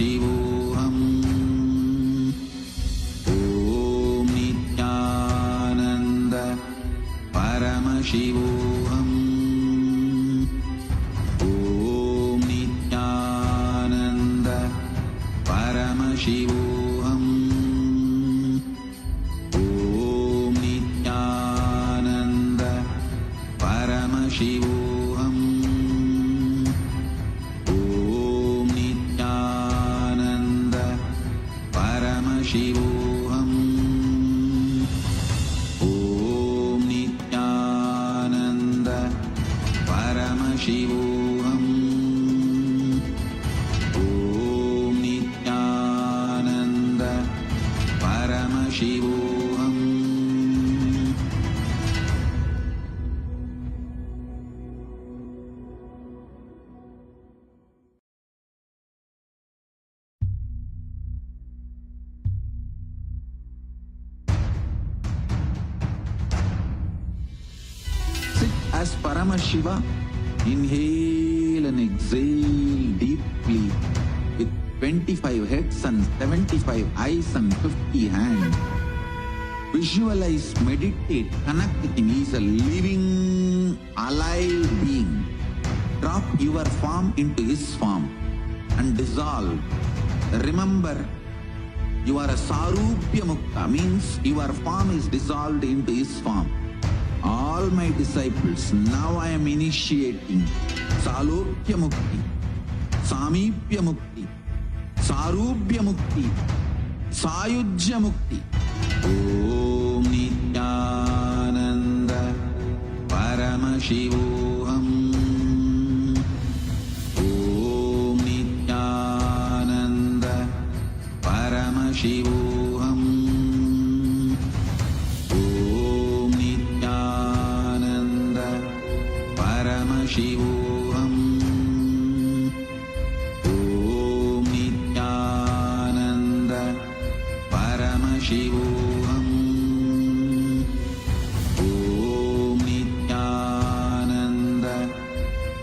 Paramashivoham. Om Nityananda Paramashivoham. Om Nityananda Paramashivoham. Om Nityananda Paramashivoham. Om Nityananda Paramashivoham. Om Nityananda Paramashivoham. Om Nityananda Paramashivoham. Sit as Paramashiva. Inhale and exhale deeply with 25 heads and 75 eyes and 50 hands. Visualize, meditate, connect with him. He is a living, alive being. Drop your form into his form and dissolve. Remember, you are a Sarupya Mukta, means your form is dissolved into his form. All my disciples, now I am initiating Salokya Mukti, Samipya Mukti, Sarupya Mukti, Sayujya Mukti. Om Nityananda Paramashivoham. Om Nityananda Paramashivoham. Om Nityananda Paramashivoham. Om Nityananda Paramashivoham. Om Nityananda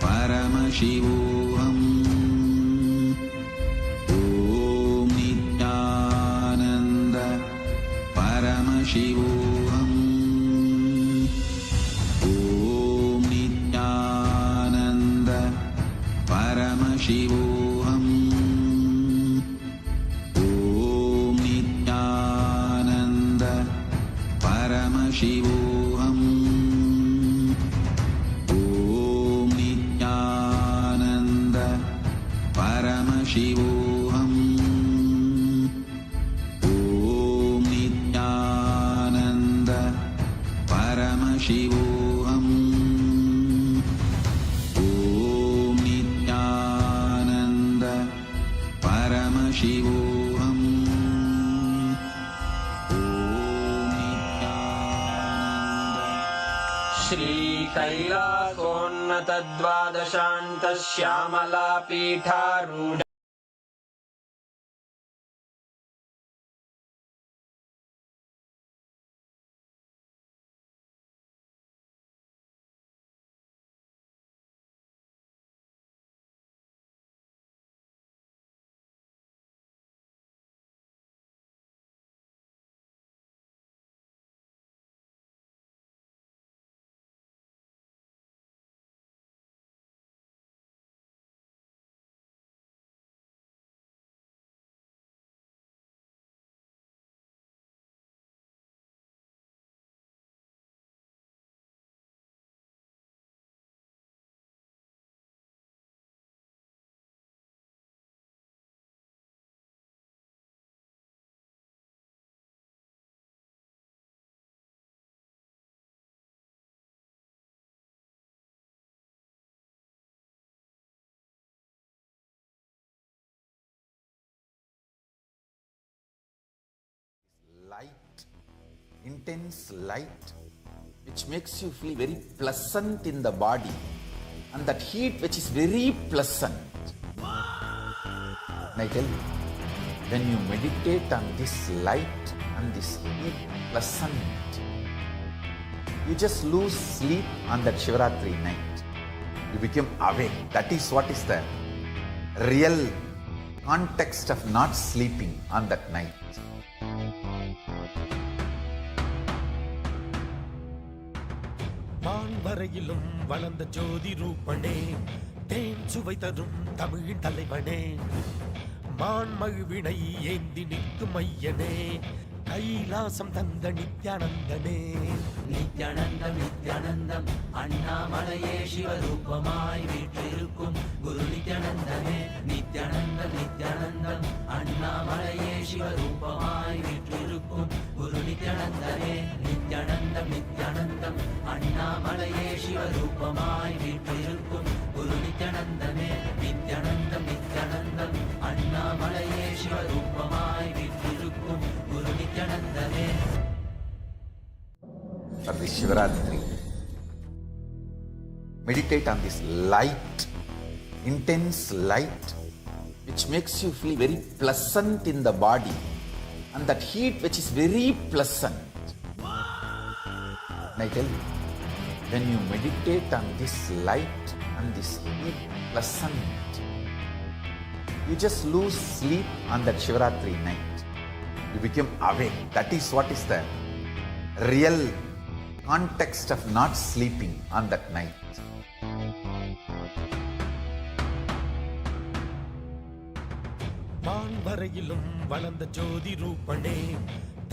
Paramashivoham. Om Nityananda Paramashivoham. Om Nityananda Paramashivoham. Om Nityananda Paramashivoham. Om Nityananda Paramashivoham. Om Nityananda Paramashivoham. Om Nityananda Paramashivoham. Shri कैलासोन्नत द्वादशान्त Shyamala पीठारूढ़ light, intense light, which makes you feel very pleasant in the body, and that heat which is very pleasant. And I tell you, when you meditate on this light and this heat pleasant, you just lose sleep on that Shivaratri night. You become awake. That is what is the real context of not sleeping on that night. வான்வரையிலும் வளர்ந்த ஜோதி ரூபனே, தேன் சுவை தரும் தமிழின் தலைவனே, மான்மழுவினை ஏந்தி நிற்கும் ஐயனே, கைலாசம் தந்த நித்யானந்தனே. நித்யானந்தம் நித்யானந்தம் அண்ணாமலையே சிவரூபமாய் வீற்றிருக்கும் குரு நித்யானந்தனே. நித்யானந்தம் நித்யானந்தம் அண்ணாமலையே சிவரூபமாய் வீற்றிருக்கும் குரு நித்யானந்தனே. நித்யானந்தம் நித்யானந்தம் அண்ணாமலையே சிவரூபமாய் வீற்றிருக்கும் குரு நித்யானந்தனே. நித்யானந்தம் நித்யானந்தம் அண்ணாமலையே சிவரூபமாய் வீற்றிருக்கும் குரு நித்யானந்தனே. For the Shivaratri, meditate on this light, intense light, which makes you feel very pleasant in the body, and that heat which is very pleasant. And I tell you, when you meditate on this light and this heat pleasant, you just lose sleep on that Shivaratri night. You become awake. That is what is the real context of not sleeping on that night. வான்வரையிலும் வளர்ந்த ஜோதி ரூபனே,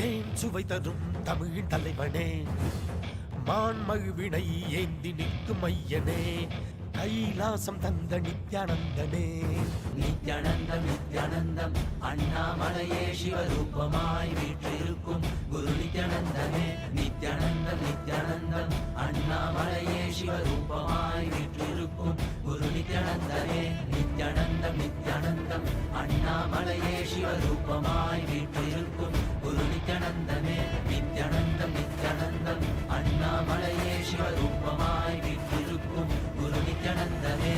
தேன் சுவை தரும் தமிழின் தலைவனே, மான்மழுவினை ஏந்தி நிற்கும் ஐயனே, கைலாசம் தந்த நித்யானந்தனே. நித்யானந்தம் நித்யானந்தம் அண்ணாமலையே சிவரூபமாய் வீற்றிருக்கும் குரு நித்யானந்தனே. நித்யானந்தம் நித்யானந்தம் அண்ணாமலையே சிவரூபமாய் வீற்றிருக்கும் குரு நித்யானந்தனே. நித்யானந்தம் நித்யானந்தம் அண்ணாமலையே சிவரூபமாய் வீற்றிருக்கும் குரு நித்யானந்தனே. நித்யானந்தம் நித்யானந்தம் அண்ணாமலையே சிவரூபமாய் வீற்றிருக்கும் குரு நித்யானந்தனே.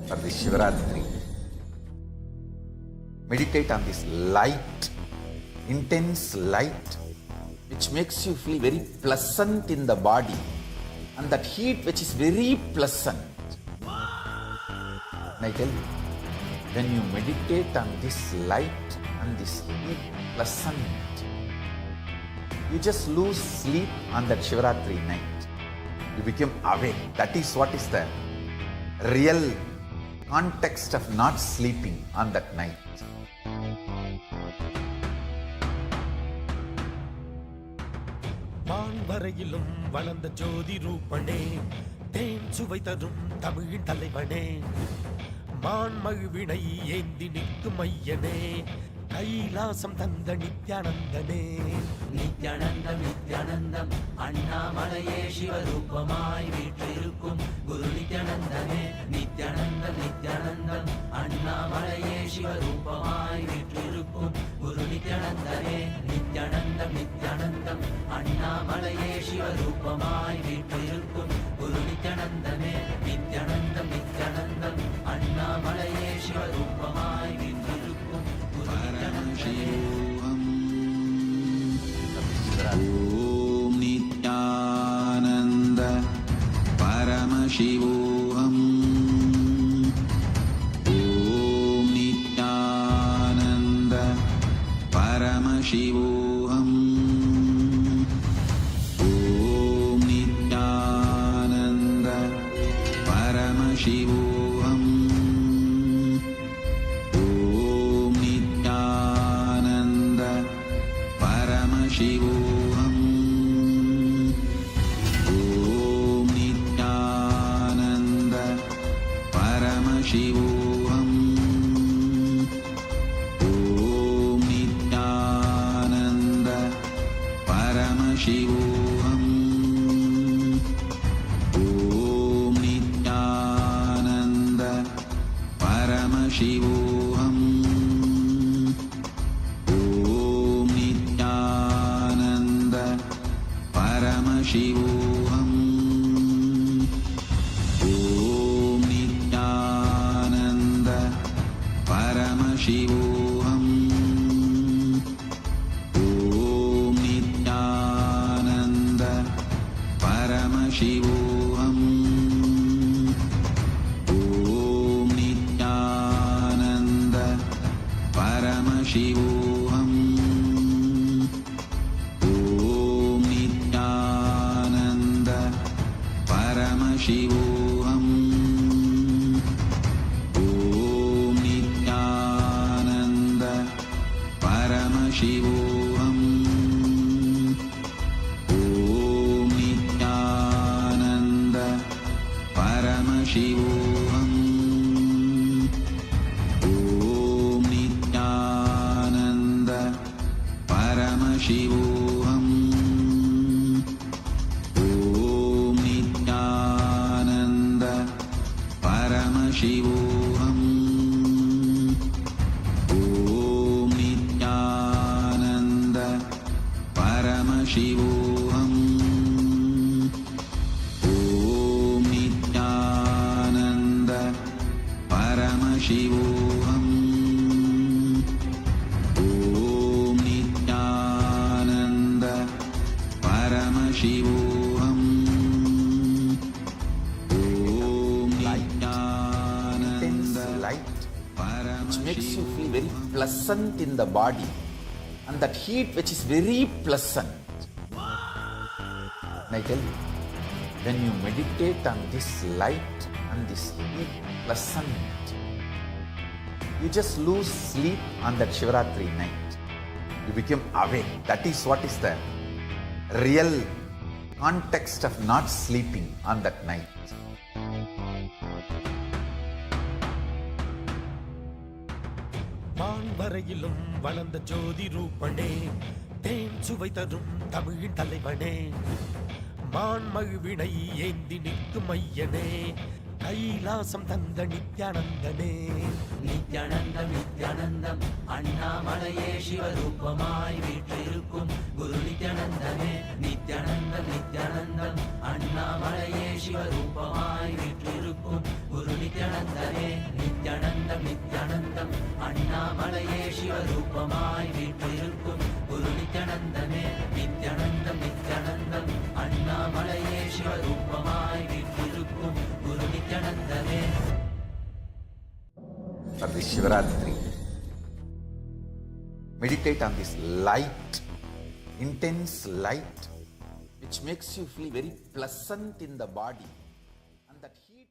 For the Shivaratri, meditate on this light, intense light, which makes you feel very pleasant in the body, and that heat which is very pleasant. And I tell you, when you meditate on this light and this heat pleasant, you just lose sleep on that Shivaratri night. You become awake. That is what is the real context of not sleeping on that night. வான்வரையிலும் வளர்ந்த ஜோதி ரூபனே, தேன் சுவை தரும் தமிழின் தலைவனே, மான்மழுவினை ஏந்தி நிற்கும் ஐயனே, கைலாசம் தந்த நித்யானந்தனே. நித்யானந்தம் நித்யானந்தம் அண்ணாமலையே சிவரூபமாய் வீற்றிருக்கும் குரு நித்யானந்தனே. நித்யானந்தம் நித்யானந்தம் அண்ணாமலையே சிவரூபமாய் வீற்றிருக்கும் குரு நித்யானந்தனே. நித்யானந்தம் நித்யானந்தம் அண்ணாமலையே சிவரூபமாய் வீற்றிருக்கும் குரு நித்யானந்தனே. நித்யானந்தம் நித்யானந்தம் அண்ணாமலையே சிவரூபமாய் வீற்றிருக்கும் குரு परमशिवोऽहम् ॐ नित्यानन्द परमशिवोऽहम् ॐ नित्यानन्द परमशिवोऽहम् ॐ नित्यानन्द परमशिवोऽहम् शिवोऽहम् ॐ नित्यानन्द परमशिवोऽहम् ॐ नित्यानन्द परमशिवोऽहम् ॐ नित्यानन्द परमशिवोऽहम् शिवोऽहम् ॐ नित्यानन्द परमशिवोऽहम् ॐ नित्यानन्द परमशिवोऽहम् ॐ Nityanand Paramashivoham. Om Nityananda Paramashivoham. Om Nityananda Paramashivoham. Om Nityananda Paramashivoham. Om Nityananda Paramashivoham. Om Nityananda Paramashivoham. Om Nityananda Paramashivoham. Om Nityananda Paramashivoham. Om Nityananda Paramashivoham. Om Intense light which makes you feel very pleasant in the body, and that heat which is very pleasant. And I tell you, when you meditate on this light and this heat pleasant, you just lose sleep on that Shivaratri night. You become awake. That is what is the real context of not sleeping on that night. வான்வரையிலும் வளர்ந்த ஜோதி ரூபனே, தேன் சுவை தரும் தமிழின் தலைவனே, மான்மழுவினை ஏந்தி நிற்கும் ஐயனே, கைலாசம் தந்த நித்யானந்தனே. நித்யானந்தம் நித்யானந்தம் அண்ணாமலையே சிவரூபமாய் வீற்றிருக்கும் குரு நித்யானந்தமே. நித்யானந்தம் நித்யானந்தம் அண்ணாமலையே சிவரூபமாய் வீற்றிருக்கும் குரு நித்யானந்தமே. நித்யானந்தம் நித்யானந்தம் அண்ணாமலையே சிவரூபமாய் வீற்றிருக்கும் குரு நித்யானந்தமே. நித்யானந்தம் நித்யானந்தம் அண்ணாமலையே சிவரூபமாய் வீற்றிருக்கும் குரு நித்யானந்தமே. For this Shivaratri, meditate on this light, intense light, which makes you feel very pleasant in the body, and that heat.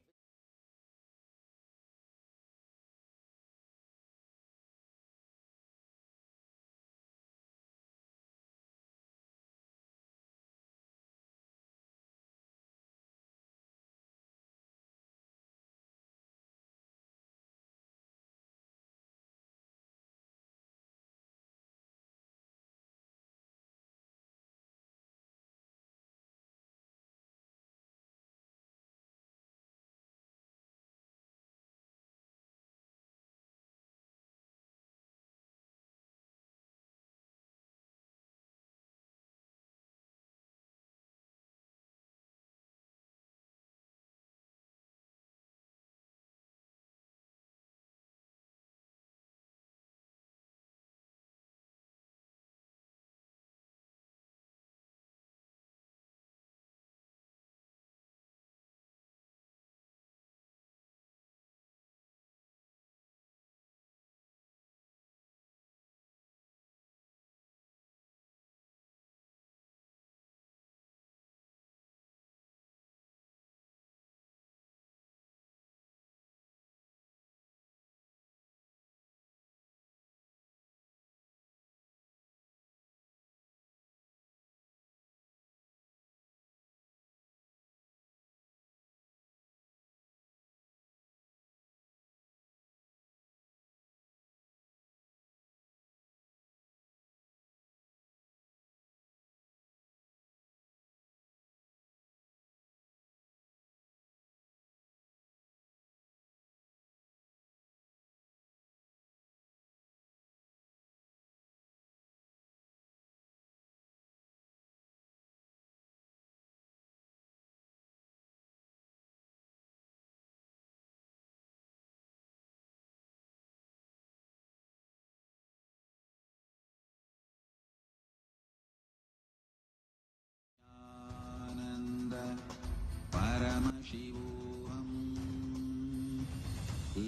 Paramashivoham.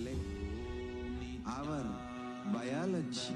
Let our biology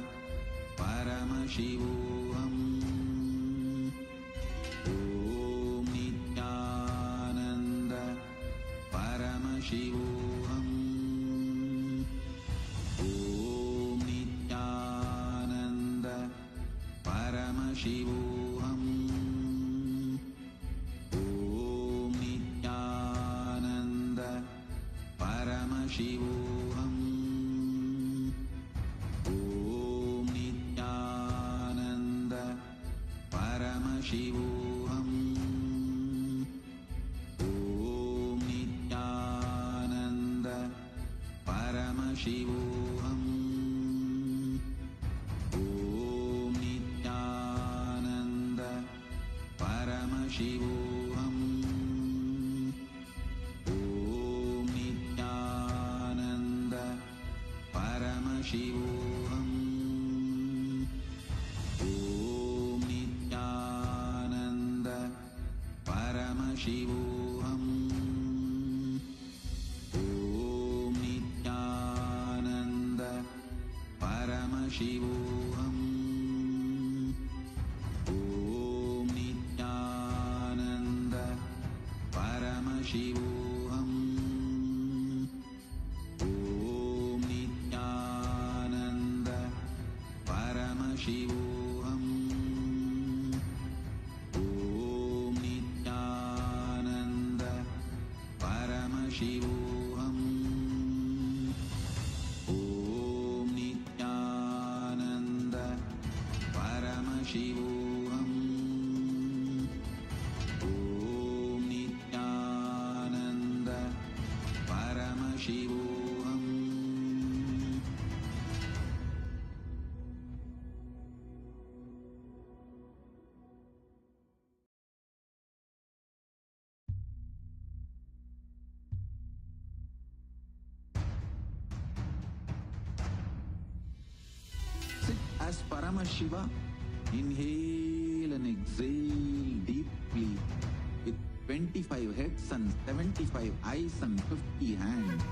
Paramashivoham. Om Nityananda Paramashivoham. Om Nityananda Paramashivoham. Om Nityananda Paramashivoham. Om Nityananda Paramashivoham. Om Nityananda Paramashivoham. Om Nityananda Paramashivoham. Om Nityananda Paramashivoham. Om Nityananda Paramashivoham. Om Nityananda Paramashivoham. Om Nityananda Paramashivoham. Om Nityananda Paramashivoham. Om Nityananda Paramashivoham. Om Nityananda Paramashivoham. Sit as Paramashiva. Inhale and exhale deeply with 25 heads and 75 eyes and 50 hands.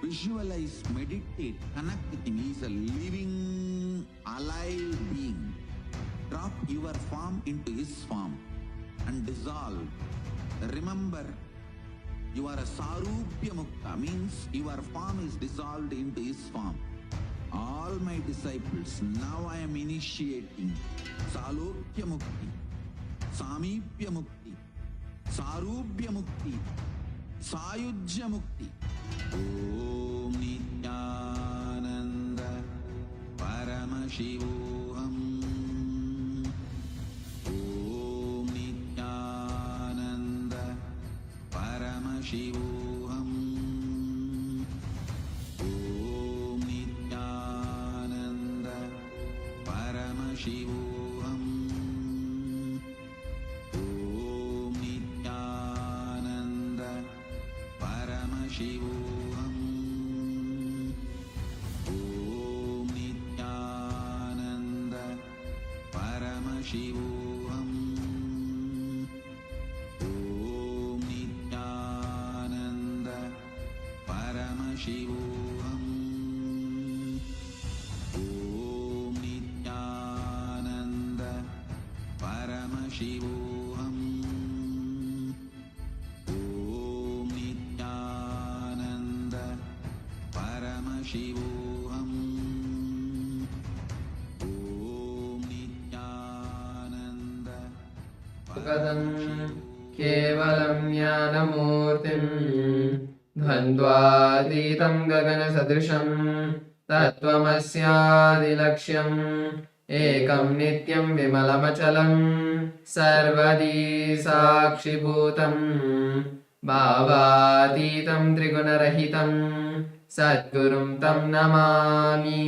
Visualize, meditate, connect with him. He is a living, alive being. Drop your form into his form and dissolve. Remember, you are a Sarupya Mukta, means your form is dissolved into his form. All my disciples, now I am initiating Salokya Mukti, Samipya Mukti, Sarupya Mukti, Sayujya Mukti. Om Nityananda Paramashivoham. Om Nityananda Paramashivoham. Om Nityananda Paramashivoham. Om Nityananda Paramashivoham. Om Nityananda Paramashivoham. Om Nityananda Paramashivoham. Om Nityananda Paramashivoham. Om Nityananda Paramashivoham. Om Nityananda कदं केवलं ज्ञानमूर्तिं द्वन्द्वातीतं गगनसदृशं तत्त्वमस्यादिलक्ष्यम् एकं नित्यं विमलमचलं सर्वदी साक्षिभूतं भावातीतं त्रिगुणरहितं सद्गुरुं तं Namami.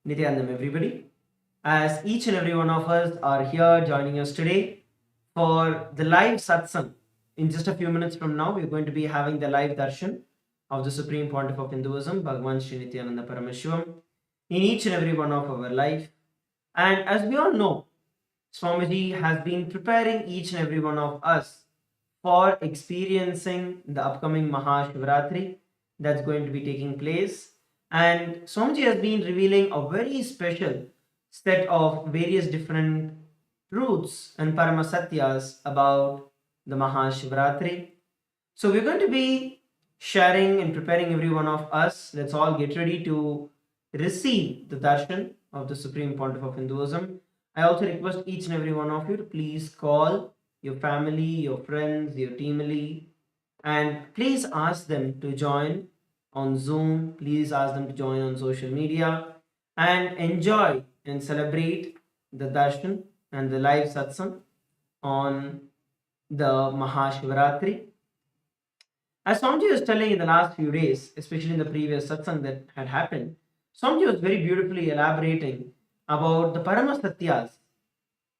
Nityanandam, everybody. As each and every one of us are here joining us today for the live satsang. In just a few minutes from now, we're going to be having the live darshan of the Supreme Pontiff of Hinduism, BHAGAVAN SRI NITHYANANDA PARAMASHIVAM, in each and every one of our life. And as we all know, Swamiji has been preparing each and every one of us for experiencing the upcoming Mahashivaratri that's going to be taking place. And Swamiji has been revealing a very special set of various different truths and paramasatyas about the Mahashivaratri. So we're going to be sharing and preparing every one of us. Let's all get ready to receive the darshan of the Supreme Pontiff of Hinduism. I also request each and every one of you to please call your family, your friends, your teamily, and please ask them to join on Zoom. Please ask them to join on social media and enjoy and celebrate the darshan and the live satsang on the Mahashivaratri. As Swamiji was telling in the last few days, especially in the previous satsang that had happened, Swamiji was very beautifully elaborating about the Paramasatyas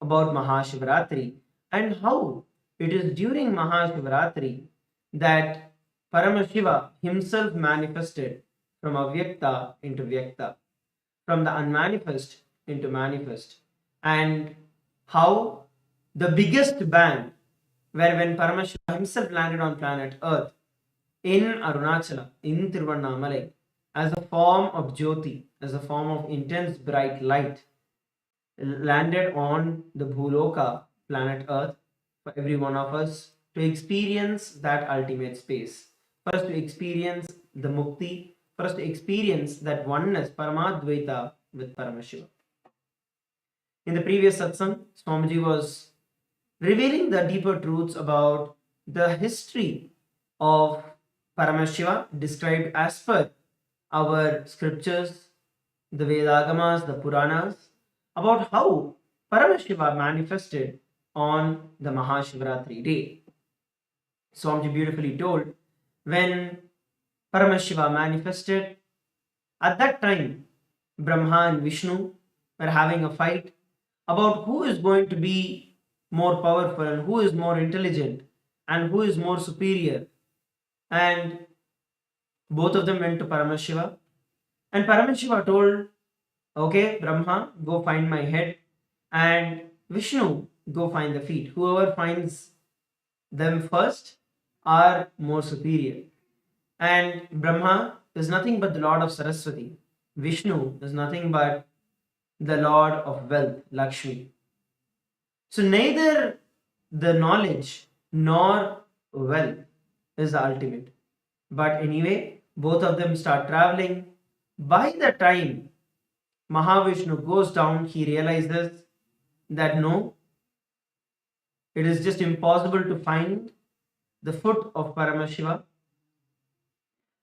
about Mahashivaratri and how it is during Mahashivaratri that Paramashiva himself manifested from Avyakta into Vyakta, from the unmanifest into manifest, and how the biggest bang, where when Paramashiva himself landed on planet Earth in Arunachala, in Tiruvannamalai, as a form of Jyoti, as a form of intense bright light, landed on the Bhuloka, planet Earth, for every one of us to experience that ultimate space. For us to experience the Mukti, for us to experience that oneness, Paramadvaita with Paramashiva. In the previous satsang, Swamiji was revealing the deeper truths about the history of Paramashiva described as per our scriptures, the Vedagamas, the Puranas, about how Paramashiva manifested on the Mahashivaratri day. Swamiji beautifully told, when Paramashiva manifested, at that time Brahma and Vishnu were having a fight about who is going to be more powerful and who is more intelligent and who is more superior. And both of them went to Paramashiva, and Paramashiva told, okay, Brahma, go find my head, and Vishnu, go find the feet. Whoever finds them first are more superior. And Brahma is nothing but the Lord of Saraswati. Vishnu is nothing but the Lord of wealth, Lakshmi. So neither the knowledge nor wealth is the ultimate. But anyway, both of them start traveling. By the time Mahavishnu goes down, he realizes that no, it is just impossible to find the foot of Paramashiva.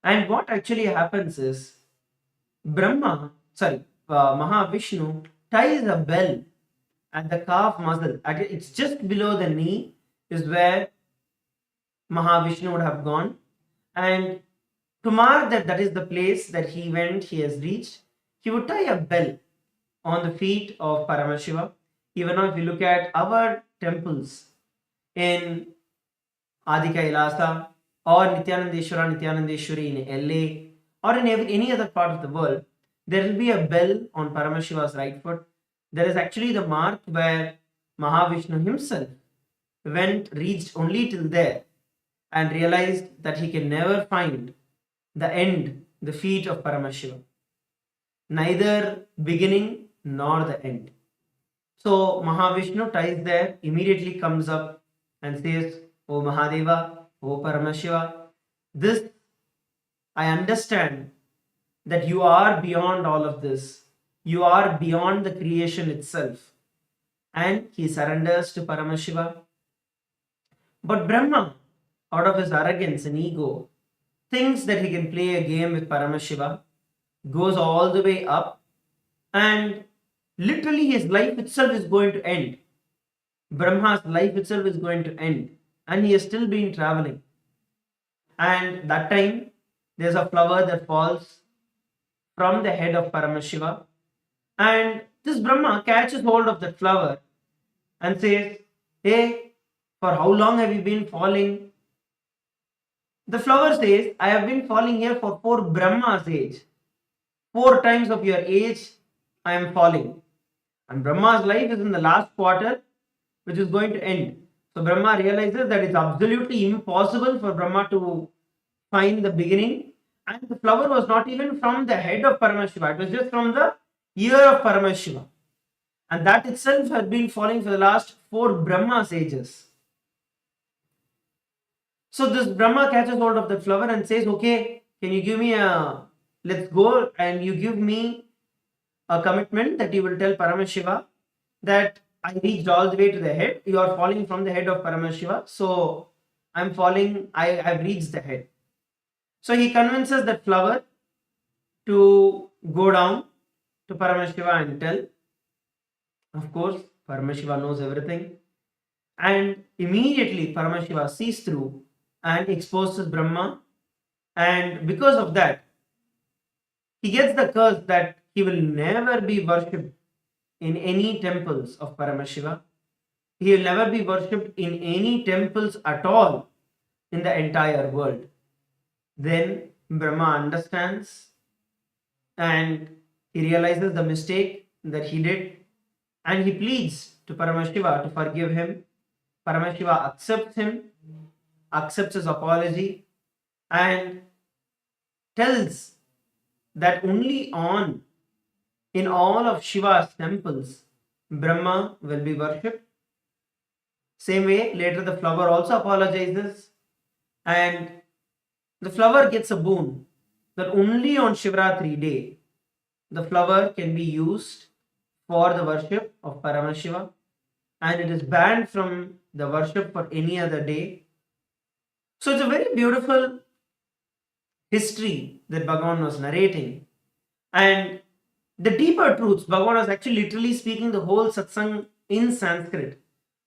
And what actually happens is Mahavishnu ties a bell at the calf muscle. It's just below the knee is where Mahavishnu would have gone. And to mark that is the place that he has reached, he would tie a bell on the feet of Paramashiva. Even now, if you look at our temples in MahaKailasa or Nityanandeshwari in LA or in any other part of the world, there will be a bell on Paramashiva's right foot. There is actually the mark where Mahavishnu himself reached only till there and realized that he can never find the end, the feet of Paramashiva. Neither beginning nor the end. So Mahavishnu ties there, immediately comes up and says, O Mahadeva, O Paramashiva, this I understand that you are beyond all of this. You are beyond the creation itself. And he surrenders to Paramashiva. But Brahma, out of his arrogance and ego, thinks that he can play a game with Paramashiva, goes all the way up, and literally his life itself is going to end. Brahma's life itself is going to end, and he has still been traveling. And that time, there's a flower that falls from the head of Paramashiva, and this Brahma catches hold of that flower and says, hey, for how long have you been falling? The flower says, I have been falling here for 4 Brahma's age. 4 times of your age, I am falling. And Brahma's life is in the last quarter, which is going to end. So Brahma realizes that it's absolutely impossible for Brahma to find the beginning. And the flower was not even from the head of Paramashiva. It was just from the ear of Paramashiva. And that itself had been falling for the last 4 Brahma's ages. So this Brahma catches hold of the flower and says, okay, can you give me let's go, and you give me a commitment that you will tell Paramashiva that I reached all the way to the head. You are falling from the head of Paramashiva. So I'm falling, I've reached the head. So he convinces that flower to go down to Paramashiva and tell. Of course, Paramashiva knows everything. And immediately Paramashiva sees through and exposes Brahma. And because of that, he gets the curse that he will never be worshipped in any temples of Paramashiva. He will never be worshipped in any temples at all in the entire world. Then Brahma understands and he realizes the mistake that he did, and he pleads to Paramashiva to forgive him. Paramashiva accepts him, accepts his apology, and tells that only in all of Shiva's temples Brahma will be worshipped. Same way, later the flower also apologizes, and the flower gets a boon that only on Shivaratri day the flower can be used for the worship of Paramashiva, and it is banned from the worship for any other day. So it's a very beautiful history that Bhagavan was narrating, and the deeper truths, Bhagavan was actually literally speaking the whole satsang in Sanskrit.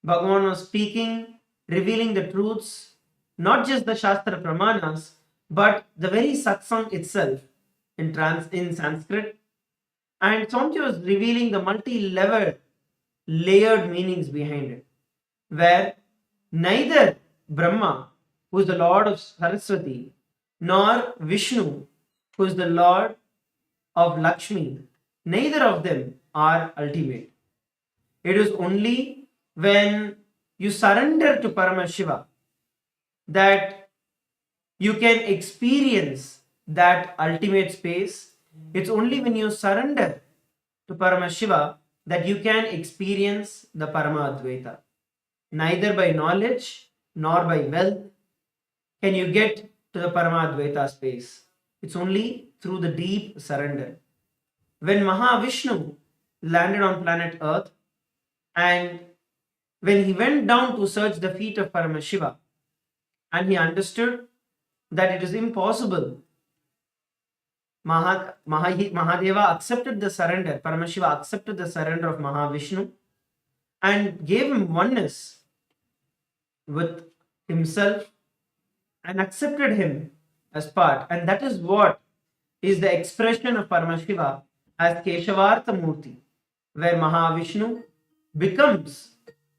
Bhagavan was speaking, revealing the truths, not just the Shastra Pramanas, but the very satsang itself in Sanskrit. And Swamiji was revealing the multi-level, layered meanings behind it, where neither Brahma, who is the Lord of Saraswati, nor Vishnu, who is the Lord of Lakshmi, neither of them are ultimate. It is only when you surrender to Paramashiva that you can experience that ultimate space. It's only when you surrender to Paramashiva that you can experience the Paramadvaita. Neither by knowledge nor by wealth can you get to the Paramadvaita space. It's only through the deep surrender. When Mahavishnu landed on planet Earth, and when he went down to search the feet of Paramashiva, and he understood that it is impossible, Mahadeva accepted the surrender, Paramashiva accepted the surrender of Mahavishnu and gave him oneness with himself and accepted him as part. And that is what is the expression of Paramashiva as Keshavartha Murthy, where Mahavishnu becomes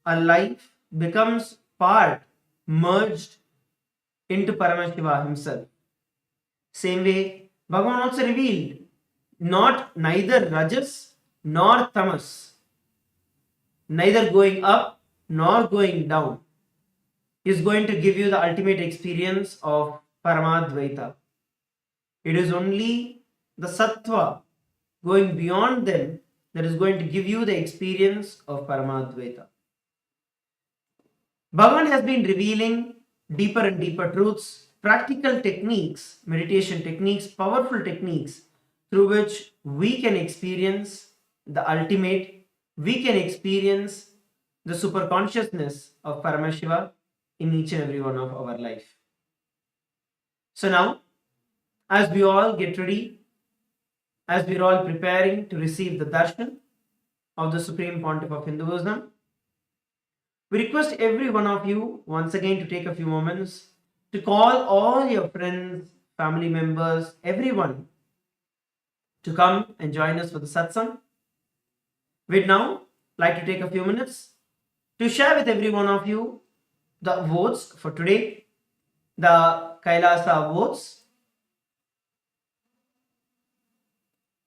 alive, becomes part, merged into Paramashiva himself. Same way, Bhagavan also revealed neither Rajas nor Tamas, neither going up nor going down, is going to give you the ultimate experience of Paramadvaita. It is only the Sattva going beyond them that is going to give you the experience of Paramadvaita. Bhagavan has been revealing deeper and deeper truths, practical techniques, meditation techniques, powerful techniques through which we can experience the ultimate, we can experience the super consciousness of Paramashiva in each and every one of our life. So now, as we all get ready, as we are all preparing to receive the darshan of the Supreme Pontiff of Hinduism, we request every one of you once again to take a few moments to call all your friends, family members, everyone to come and join us for the satsang. We'd now like to take a few minutes to share with every one of you the votes for today, the Kailasa votes,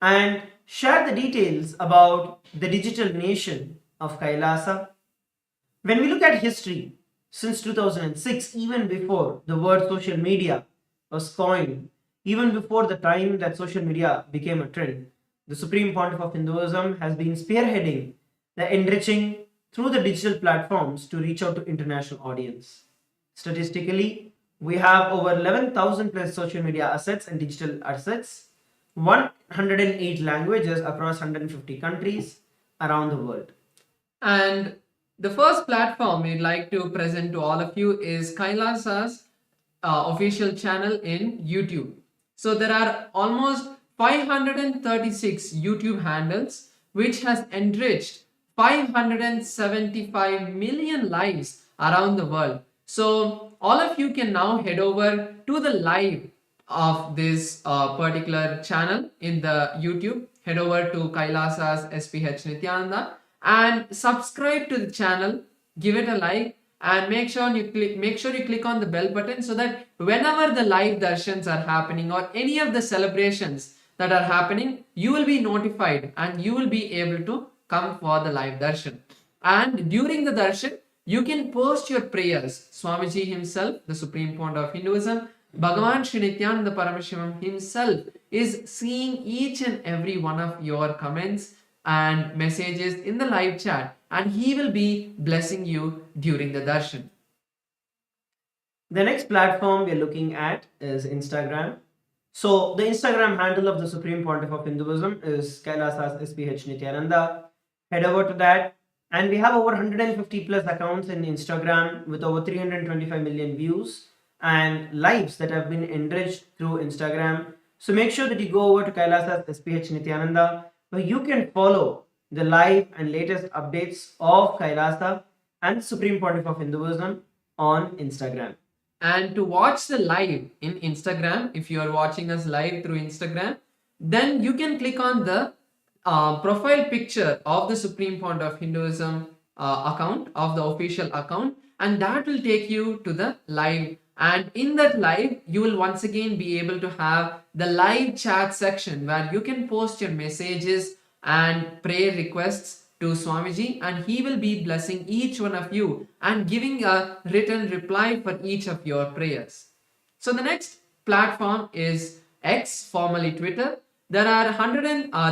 and share the details about the digital nation of Kailasa. When we look at history, since 2006, even before the word social media was coined, even before the time that social media became a trend, the Supreme Pontiff of Hinduism has been spearheading the enriching through the digital platforms to reach out to international audience. Statistically, We have over 11,000 plus social media assets and digital assets, 108 languages across 150 countries around the world. And the first platform we'd like to present to all of you is Kailasa's official channel in YouTube. So there are almost 536 YouTube handles which has enriched 575 million lives around the world. So all of you can now head over to the live of this particular channel in the YouTube. Head over to Kailasa's SPH Nithyananda and subscribe to the channel, give it a like, and make sure you click on the bell button so that whenever the live darshans are happening or any of the celebrations that are happening, you will be notified and you will be able to come for the live darshan. And during the darshan, you can post your prayers. Swamiji himself, the Supreme Pontiff of Hinduism, Bhagavan Sri Nithyānanda Paramashivāṁ himself is seeing each and every one of your comments and messages in the live chat, and he will be blessing you during the darshan. The next platform we're looking at is Instagram. So the Instagram handle of the Supreme Pontiff of Hinduism is Kailasa's SPH Nithyananda. Head over to that, and we have over 150 plus accounts in Instagram with over 325 million views and lives that have been enriched through Instagram. So make sure that you go over to Kailasa's SPH Nithyananda, where you can follow the live and latest updates of Kailasa and the Supreme Pontiff of Hinduism on Instagram. And to watch the live in Instagram, if you are watching us live through Instagram, then you can click on the profile picture of the Supreme Pontiff of Hinduism account, of the official account, and that will take you to the live. And in that live, you will once again be able to have the live chat section where you can post your messages and prayer requests to Swamiji, and he will be blessing each one of you and giving a written reply for each of your prayers. So the next platform is X, formerly Twitter. There are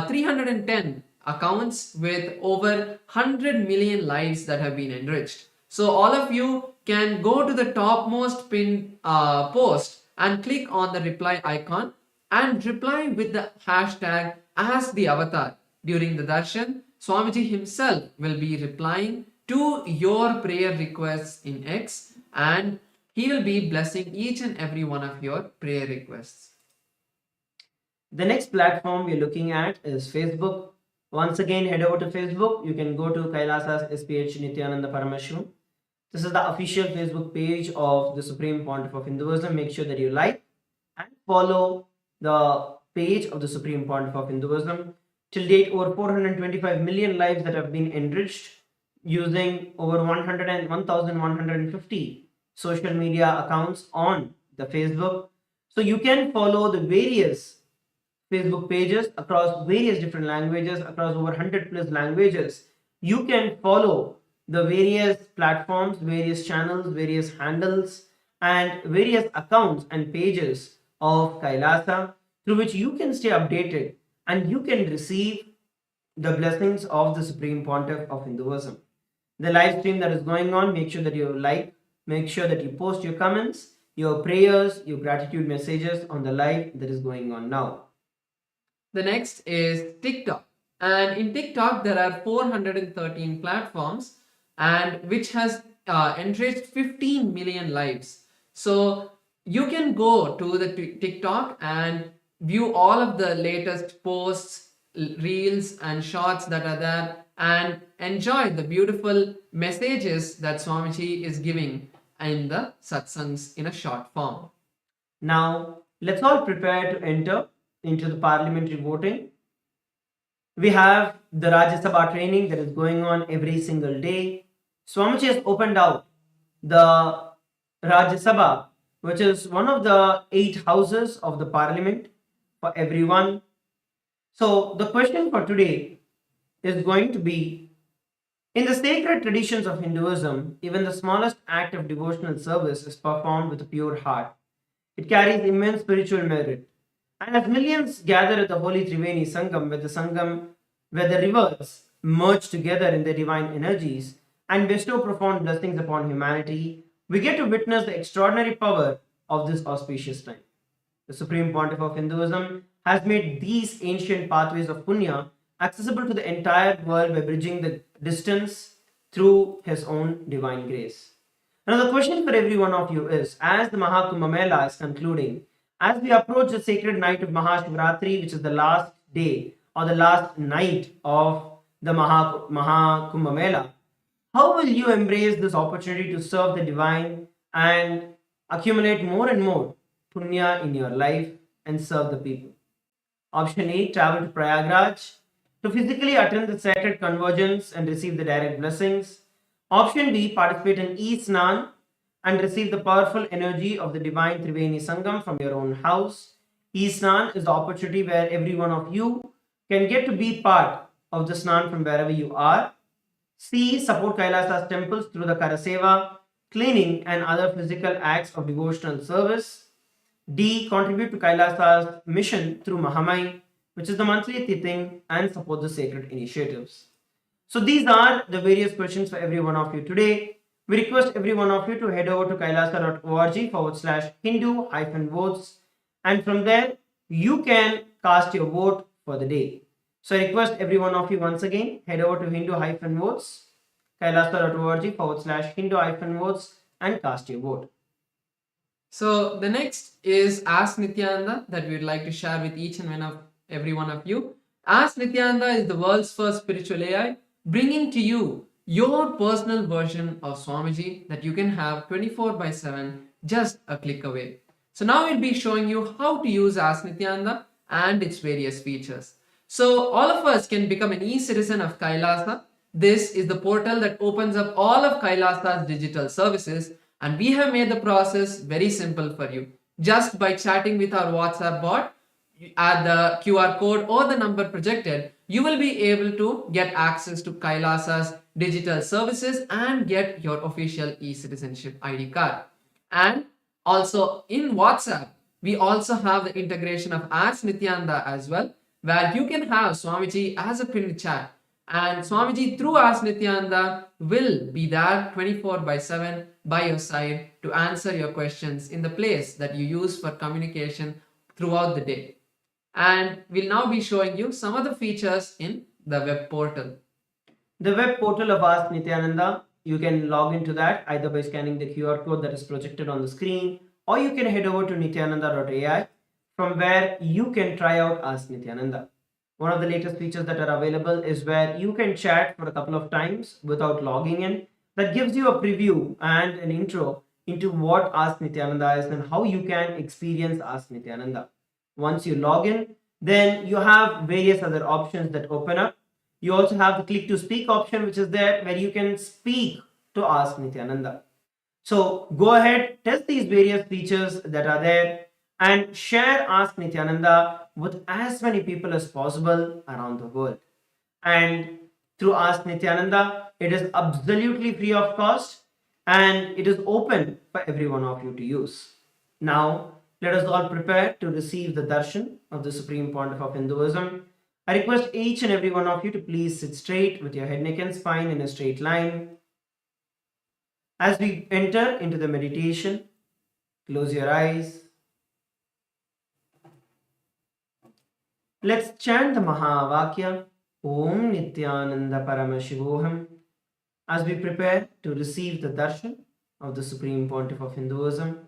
310 accounts with over 100 million lives that have been enriched. So all of you can go to the topmost pinned post and click on the reply icon and reply with the hashtag as the avatar. During the darshan, Swamiji himself will be replying to your prayer requests in X, and he will be blessing each and every one of your prayer requests. The next platform we're looking at is Facebook. Once again, head over to Facebook. You can go to Kailasa's SPH Nithyananda Paramashivāṁ. This is the official Facebook page of the Supreme Pontiff of Hinduism. Make sure that you like and follow the page of the Supreme Pontiff of Hinduism. Till date, over 425 million lives that have been enriched using over 1,150 social media accounts on the Facebook. So you can follow the various Facebook pages across various different languages, across over 100 plus languages. You can follow the various platforms, various channels, various handles, and various accounts and pages of Kailasa through which you can stay updated and you can receive the blessings of the Supreme Pontiff of Hinduism. The live stream that is going on, make sure that you like, make sure that you post your comments, your prayers, your gratitude messages on the live that is going on now. The next is TikTok. And in TikTok, there are 413 platforms and which has enriched 15 million lives. So you can go to the TikTok and view all of the latest posts, reels and shorts that are there and enjoy the beautiful messages that Swamiji is giving in the satsangs in a short form. Now, let's all prepare to enter into the parliamentary voting. We have the Rajya Sabha training that is going on every single day. Swamiji has opened out the Rajya Sabha, which is one of the 8 houses of the parliament for everyone. So the question for today is going to be, in the sacred traditions of Hinduism, even the smallest act of devotional service is performed with a pure heart. It carries immense spiritual merit. And as millions gather at the holy Triveni Sangam, where the rivers merge together in their divine energies and bestow profound blessings upon humanity, we get to witness the extraordinary power of this auspicious time. The Supreme Pontiff of Hinduism has made these ancient pathways of punya accessible to the entire world by bridging the distance through his own divine grace. Now, the question for every one of you is, as the Mahakumbh Mela is concluding, as we approach the sacred night of Mahashivaratri, which is the last day or the last night of the Mahakumbh Mela, how will you embrace this opportunity to serve the divine and accumulate more and more punya in your life and serve the people? Option A, travel to Prayagraj to physically attend the sacred convergence and receive the direct blessings. Option B, participate in E-Snan and receive the powerful energy of the divine Triveni Sangam from your own house. E-Snan is the opportunity where every one of you can get to be part of the Snan from wherever you are. C, support Kailasa's temples through the Karaseva, cleaning and other physical acts of devotional service. D, contribute to Kailasa's mission through Mahamai, which is the monthly Tithing, and support the sacred initiatives. So these are the various questions for every one of you today. We request every one of you to head over to kailasa.org/Hindu-votes, and from there you can cast your vote for the day. So I request every one of you once again, head over to Hindu-votes, kailasa.org/Hindu-votes, and cast your vote. So the next is Ask Nityananda that we would like to share with each and every one of you. Ask Nityananda is the world's first spiritual AI, bringing to you your personal version of Swamiji that you can have 24/7, just a click away. So now we'll be showing you how to use Ask Nityananda and its various features. So all of us can become an e-citizen of Kailasa. This is the portal that opens up all of Kailasa's digital services, and we have made the process very simple for you. Just by chatting with our WhatsApp bot at the QR code or the number projected, you will be able to get access to Kailasa's digital services and get your official e-citizenship ID card. And also in WhatsApp, we also have the integration of Ask Nityananda as well, where you can have Swamiji as a pinned chat, and Swamiji through Ask Nityananda will be there 24/7 by your side to answer your questions in the place that you use for communication throughout the day. And we'll now be showing you some of the features in the web portal. The web portal of Ask Nityananda, you can log into that either by scanning the QR code that is projected on the screen, or you can head over to nityananda.ai, from where you can try out Ask Nityananda. One of the latest features that are available is where you can chat for a couple of times without logging in. That gives you a preview and an intro into what Ask Nityananda is and how you can experience Ask Nityananda. Once you log in, then you have various other options that open up. You also have the click to speak option, which is there, where you can speak to Ask Nityananda. So go ahead, test these various features that are there, and share Ask Nityananda with as many people as possible around the world. And through Ask Nityananda, it is absolutely free of cost, and it is open for every one of you to use. Now, let us all prepare to receive the darshan of the Supreme Pontiff of Hinduism. I request each and every one of you to please sit straight with your head, neck and spine in a straight line. As we enter into the meditation, close your eyes. Let's chant the Mahavakya, Om Nityananda Paramashivoham, as we prepare to receive the darshan of the Supreme Pontiff of Hinduism.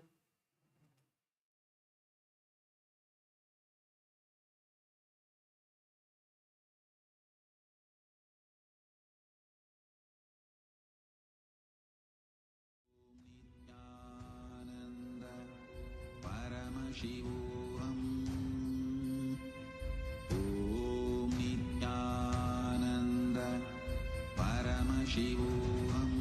Paramashivoham. Om Nityananda Paramashivoham.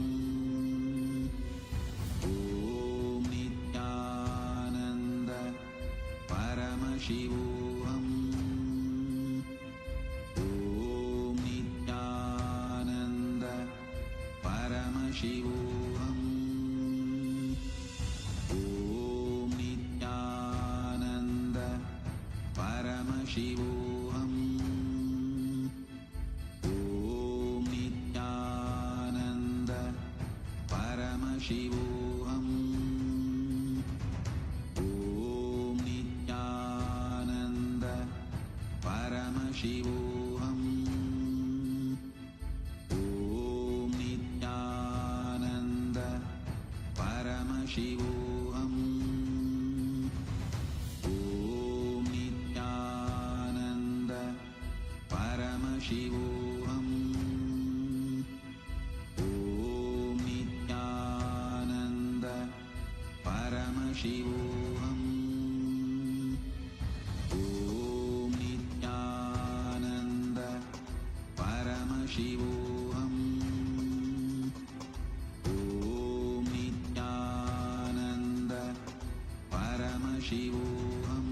Om Nityananda Paramashivoham. Om Nityananda Paramashivoham. Om Nityananda Paramashivoham. Om Nityananda Paramashivoham. Paramashivoham. Om Nityananda Paramashivoham. Om Nityananda Paramashivoham. Om Nityananda Paramashivoham. Om Nityananda Paramashivoham. Om Nityananda Paramashivoham.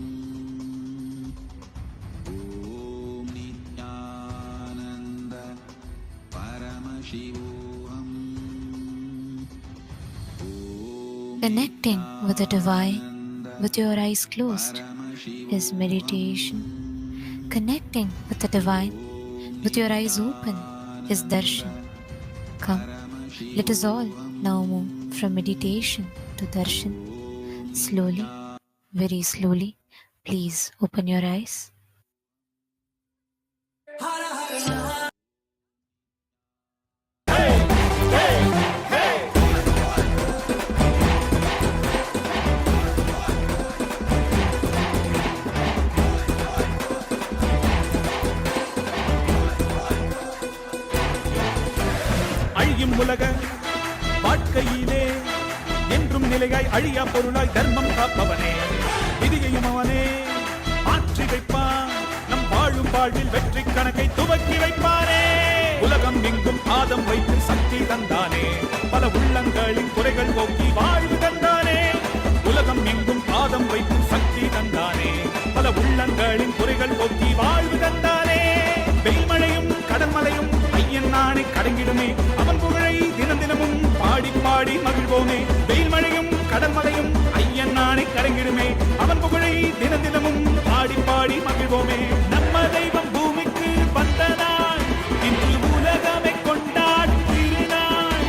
Om Nityananda Paramashivoham. Connecting with the divine with your eyes closed is meditation. Connecting with the divine with your eyes open is darshan. Come, let us all now move from meditation to darshan. Slowly, very slowly, please open your eyes. அழியும் உலக வாழ்க்கையிலே என்றும் நிலையாய் அழியா பொருளாய் தர்மம் காப்பவனே, விதியையும் அவனே மாற்றி வைப்பான். நம் வாழும் வாழ்வில் வெற்றி கணக்கை துவக்கி வைப்பானே. உலகம் எங்கும் பாதம் வைத்து சக்தி தந்தானே, பல உள்ளங்களின் குறைகள் போக்கி வாழ்வு தந்தானே. உலகம் எங்கும் பாதம் வைத்து சக்தி தந்தானே, பல உள்ளங்களின் குறைகள் போக்கி வாழ்வு தந்தானே. வெயில்மழையும் கடன்மலையும் ஐயன் நாணை கடங்கிடுமே, அவன் புகழை தினம் தினமும் பாடி பாடி மகிழ்வோமே. வெயில்மழையும் கடன்மலையும் ஐயன் நாணை கடங்கிடுமே, அவன் புகழை தினம் தினமும் பாடி பாடி மகிழ்வோமே. நம்ம தெய்வம் பூமிக்கு வந்த நாள், இன்று உலகமே கொண்டாடும் திருநாள்.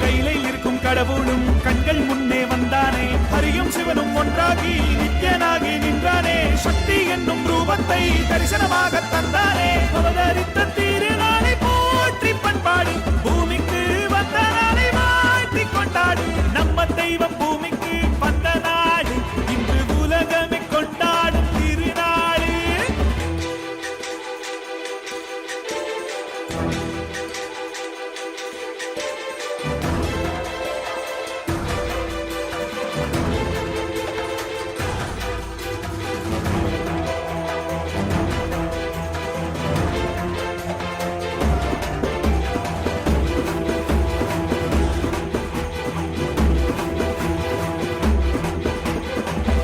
கையிலே இருக்கும் கடவுளும் கண்கள் முன்னே வந்தானே, ஹரியும் சிவனும் ஒன்றாகி நித்யனாகி நின்றானே. சக்தி என்னும் ரூபத்தை தரிசனமாக தந்தானே, அவதரித்த திருநாளை போற்றி பண்பாடி பூமிக்கு வந்த நாளை வாழ்த்தி கொண்டாடு. நம்ம தெய்வம் பூமிக்கு வந்த நாடு, இன்று உலகமே கொண்டாடும் திருநாடு.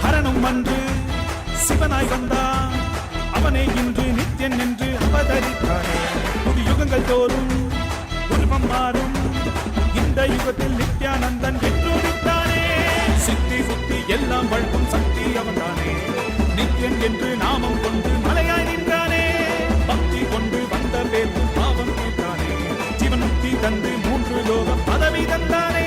ஹரனும் அன்று சிவனாய் வந்தான், அவனே இன்று நித்யன் என்று அவதரித்தானே. புது யுகங்கள் தோறும் உருவம் மாறும், இந்த யுகத்தில் நித்யானந்தன் வெற்றுதித்தானே. சித்தி புத்தி எல்லாம் வழங்கும் சக்தி அவன்தானே, நித்யன் என்று நாமம் கொண்டு மலையாய் நின்றானே. பக்தி கொண்டு வந்த பேர் பாவம் தீர்த்தானே, ஜீவனுக்தி தந்து 3 லோகம் பதவி தந்தானே.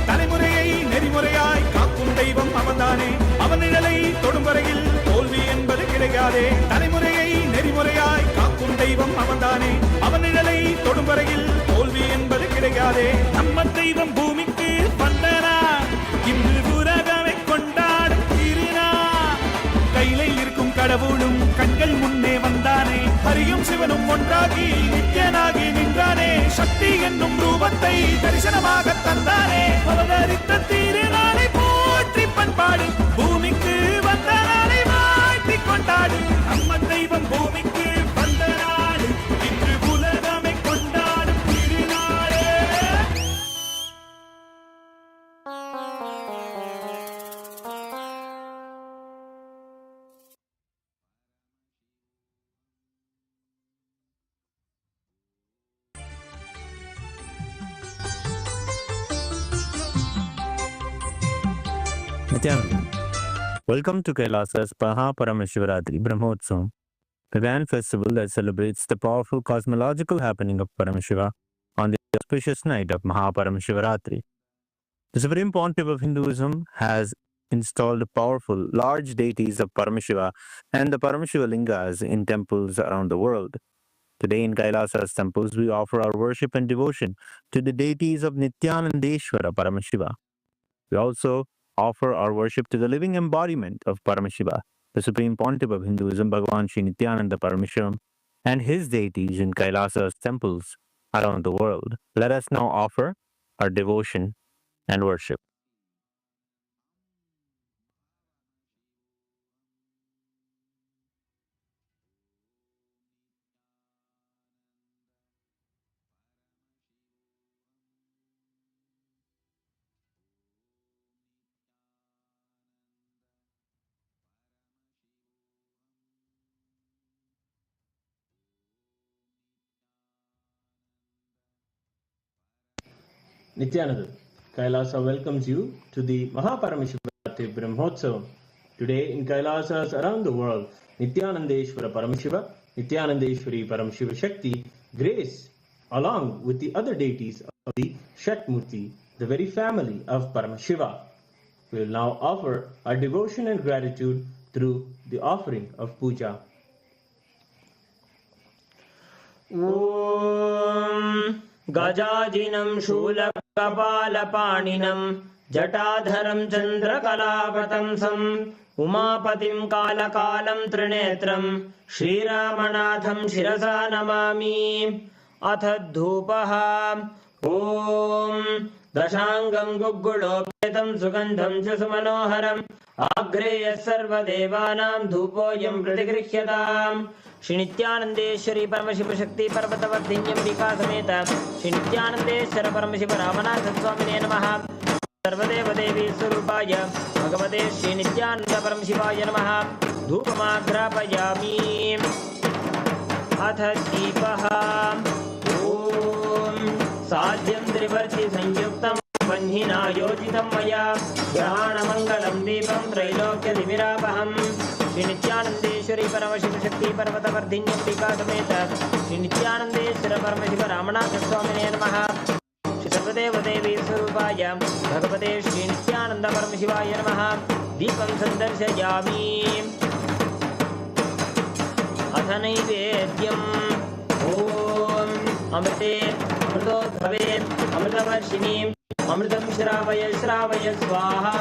தலைமுறையை நெறிமுறையாய் காக்கும் தெய்வம் அவன்தானே, அவன் நிழலை தொடும் வரையில் தோல்வி என்பது கிடையாதே. தலைமுறையை நெறிமுறையாய் காக்கும் தெய்வம் அவன்தானே, அவன் நிழலை தொடும் வரையில் தோல்வி என்பது கிடையாதே. நம்ம தெய்வம் பூமிக்கு வந்தனா, இன்று உலகமே கொண்டாடும் திருநாள். கையிலே இருக்கும் கடவுளும் கண்கள் முன்னே வந்தானே, ஹரியும் சிவனும் ஒன்றாகி நித்யனாகி நின்றானே. சக்தி என்னும் ரூபத்தை தரிசனமாக தந்தானே, அவதரித்த திருநாளை போற்றி பண்பாடு பூமிக்கு வந்த நாளை வாழ்த்தி கொண்டாடு. நம்ம தெய்வம் பூமிக்கு வந்த நாடு, இன்று உலகமே கொண்டாடும் திருநாளே. Nityananda. Welcome to Kailasa's Paramashivaratri Brahmotsavam, the grand festival that celebrates the powerful cosmological happening of Paramashiva on the auspicious night of Mahashivaratri. The Supreme Pontiff of Hinduism has installed powerful, large deities of Paramashiva and the Paramashiva Lingas in temples around the world. Today in Kailasa's temples, we offer our worship and devotion to the deities of Nityanandeshwara Paramashiva. We also offer our worship to the living embodiment of Paramashiva, the Supreme Pontiff of Hinduism, Bhagavan Sri Nithyananda Paramashivamam, and his deities in Kailasa's temples around the world. Let us now offer our devotion and worship. Nithyananda, Kailasa welcomes you to the Mahashivaratri Brahmotsavam. Today in Kailasas around the world, Nityanandeshwara Paramashiva, Nityanandeshwari Paramashiva Shakti grace along with the other deities of the Shakmurti, the very family of Paramashiva. We will now offer our devotion and gratitude through the offering of puja. Om Gajajinam Shulakapalanam Jatadharam Chandrakalapatamsam Umapatim Kalakalam Trinetram Shri Ramanatham Shirasa Namami Athadhupaha Om Dashangam Gugulopetam Sugandham Chasumanoharam Agreya Sarva Devanam Dhupoyam Pratigrihyadam Shri Nithyanandeshwari Paramashiva Shakti Parvatavardhinyam Rika Sameta Shri Nithyanandeshwara Paramashiva Ramanatha Swamine Namaha Sarvadeva Devi Surupaya Bhagavate Shri Nithyananda Paramashivaya Namaha Dhupamagrapayami Atha Deepaha Om Sadhyam Trivarti Sanyuktam Vanhina Yojitam Maya Grahana Mangalam Deepam Trailokya Dimirapaham Shri Nithyanandeshwari Paramashiva Shakti Parvatavardhinyam Rika Sameta Shri Nithyanandeshwara Paramashiva Ramanatha Swamine Namaha Shri Sarvadeva Devi Surupaya Bhagavate Shri Nithyananda Paramashivaya Namaha Deepam Sandarshayami Atha Naivedyam Om Amrite Amritodbhave Amritavarshini Amritam Shravaya Shravaya Swaha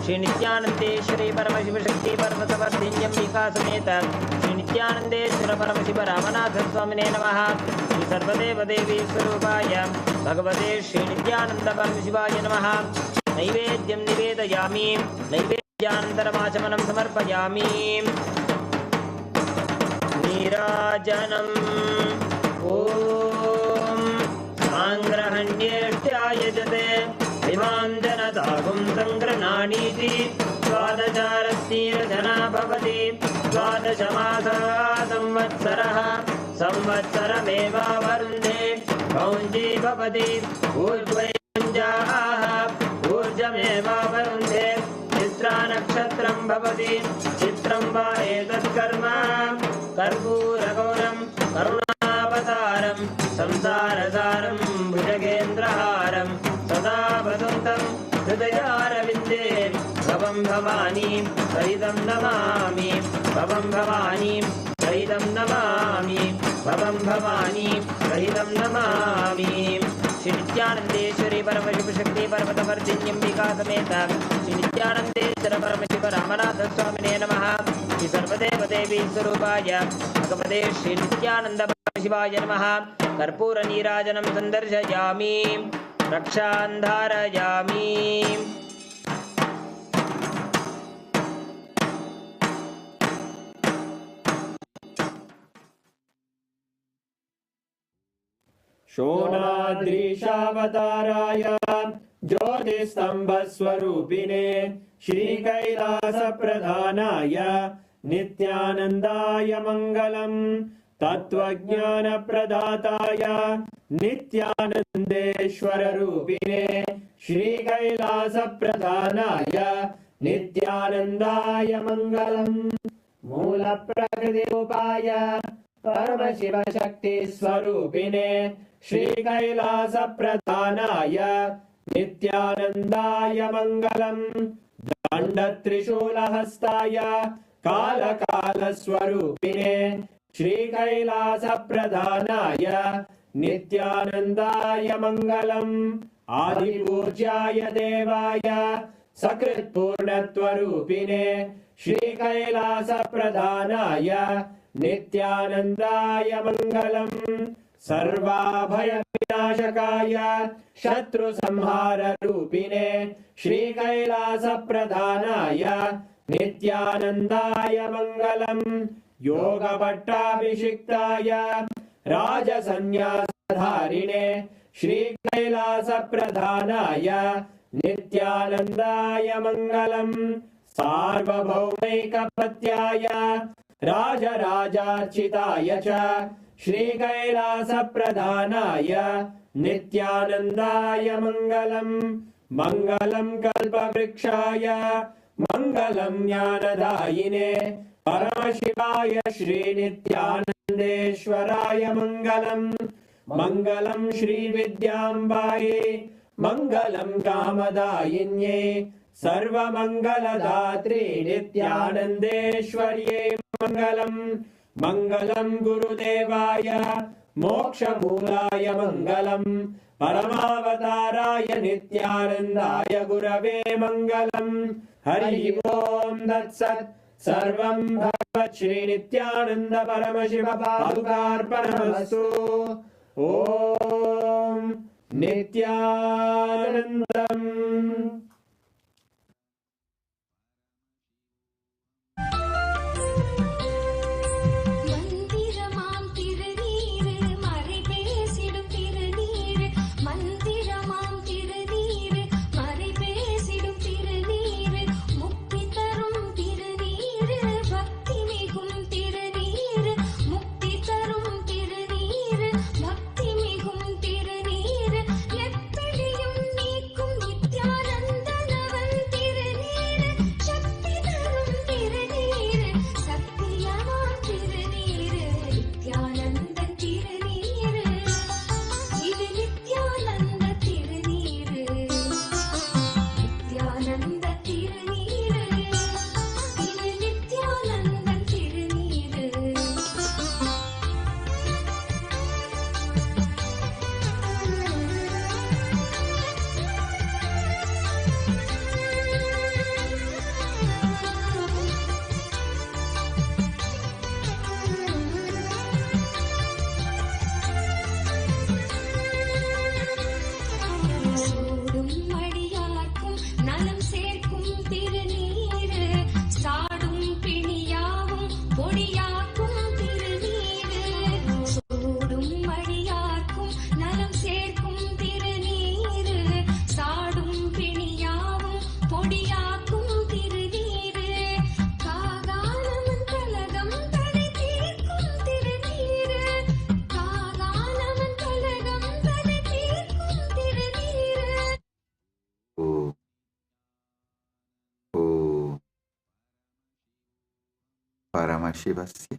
Shri Nithyanandeshwari Paramashiva Shakti Parvatavardhinyam Rika Sameta Shri Nithyanandeshwara Paramashiva Ramanatha Swamine Namaha Shri Sarvadeva Devi Surupaya Bhagavate Shri Nithyananda Paramashivaya Namaha Naivedyam Nivedayami Naivedyantaramachanam Samarpayami Nirajanam Om Sangrahanyeshtyayajate Imam Janatagum Sangrananiti Swadacharastira Bhavati Swadachamasa Samvatsaraha Samvatsarameva Varunde Kaunji Bhavati Urjvayanjaha Urjameva Varunde Chitra Nakshatram Bhavati Chitram Vaetat Karma Karpuragoram Karunavataram Samsarasaram Bhujagendraharam Sada Vaduntam Hridayaravidde Bhavam Bhavani Saridam Namami Bhavam Bhavani Saridam Namami Bhavam Bhavani Saridam Namami Shri Nithyanandeshwari Paramashiva Shakti Parvatavardhinyam Rika Sameta Shri Nithyanandeshwara Paramashiva Ramanatha Swamine Namaha Shri Sarvadeva Devi Surupaya Bhagavate Shri Nithyananda Paramashivaya Namaha Karpura Nirajanam Sandarshayami Rakshandharayami Shonadrishavatārāya Jyotisthambaswarupine Shri Kailasa Pradhanaya Nithyanandaya Mangalam Tattvajnana Pradhataya Nithyanandeshwara Rupine Shri Kailasa Pradhanaya Nithyanandaya Mangalam Mula Prakriti Upaya Paramashiva Shakti Swarupine Shri Kailasa Pradhanaya Nithyanandaya Mangalam खण्डत्रिशूलहस्ताय कालकालस्वरूपिणे श्रीकैलासप्रधानाय नित्यानन्दाय मङ्गलम् आदिपूज्याय देवाय सकृत्पूर्णत्वरूपिणे श्रीकैलासप्रधानाय नित्यानन्दाय मङ्गलम् सर्वाभयविनाशकाय शत्रुसंहाररूपिणे श्रीकैलासप्रधानाय नित्यानन्दाय मङ्गलम् योगपट्टाभिषिक्ताय राजसन्न्यासधारिणे श्रीकैलासप्रधानाय नित्यानन्दाय मङ्गलम् सार्वभौमैकपत्याय राजराजार्चिताय च श्रीकैलासप्रधानाय नित्यानन्दाय मङ्गलम् मङ्गलं कल्पवृक्षाय मङ्गलं ज्ञानदायिने परमशिवाय श्रीनित्यानन्देश्वराय मङ्गलम् मङ्गलं श्रीविद्याम्बायै मङ्गलं कामदायिन्ये सर्वमङ्गलदात्रे नित्यानन्देश्वर्यै मङ्गलम् मङ्गलं गुरुदेवाय मोक्षमूलाय मङ्गलम् परमावताराय नित्यानन्दाय गुरवे मङ्गलम् हरि ओम् तत्सत् सर्वं भगवत् श्रीनित्यानन्द परमशिव पादुकार्पणमस्तु ॐ नित्यानन्दम् மந்திரமாம் திருநீரு மறை பேசிடும் திருநீரு மந்திரமாம் திருநீரு மறை பேசிடும் திருநீரு முக்தி தரும் திருநீரு பக்தி மிகும் திருநீரு முக்தி தரும் திருநீரு பக்தி மிகும் திருநீரு எத்தனையும் நீக்கும் நித்யானந்தனவன் திருநீரு சக்தி தரும் திருநீரு சத்தியமாம் திருநீரு நித்யானந்த திருநீரு இது நித்யானந்த திருநீரு நித்யானந்த திருநீரு இது நித்யானந்த திருநீரு சூடும் மடியார்க்கும் நலம் சேர்க்கும் திருநீரு சாடும் பிணியாவும் பொடியாக்கும் திருநீரு சூடும் மடியார்க்கும் நலம் சேர்க்கும் திருநீரு சாடும் பிணியாவும் பொடியாக்கும் திருநீரு காகாலமன் கலகம் தடை தீர்க்கும் திருநீரு காகாலமன் கலகம் தடை தீர்க்கும் திருநீரு ஓம் ஓம் பரமசிவஸ்ய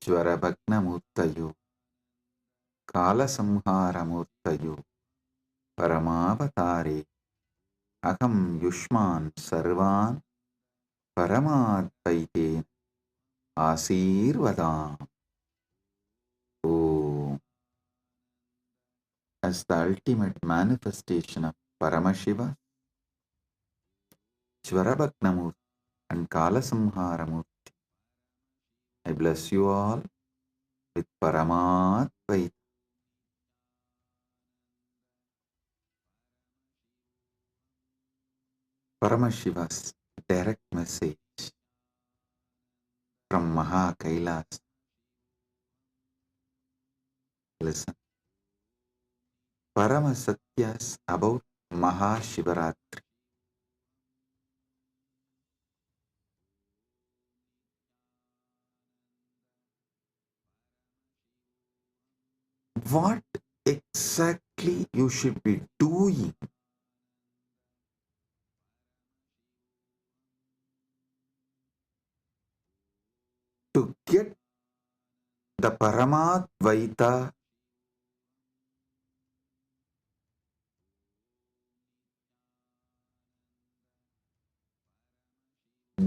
ஜ்வரபக்னமூர்த்தயோ காலசம்ஹாரமூர்த்தயோ பரமாவதாரே அகம் யுஷ்மான் சர்வான் பரமாத்வைதேன ஆசீர்வதாம். Om. As the ultimate manifestation of Paramashiva, Jvarabhagna Murthy and Kalasamhara Murthy, I bless you all with Paramadvaita. Paramashiva's direct message from MahaKailasa. Listen. Parama Satyas about Mahashivaratri. What exactly you should be doing to get the Paramadvaita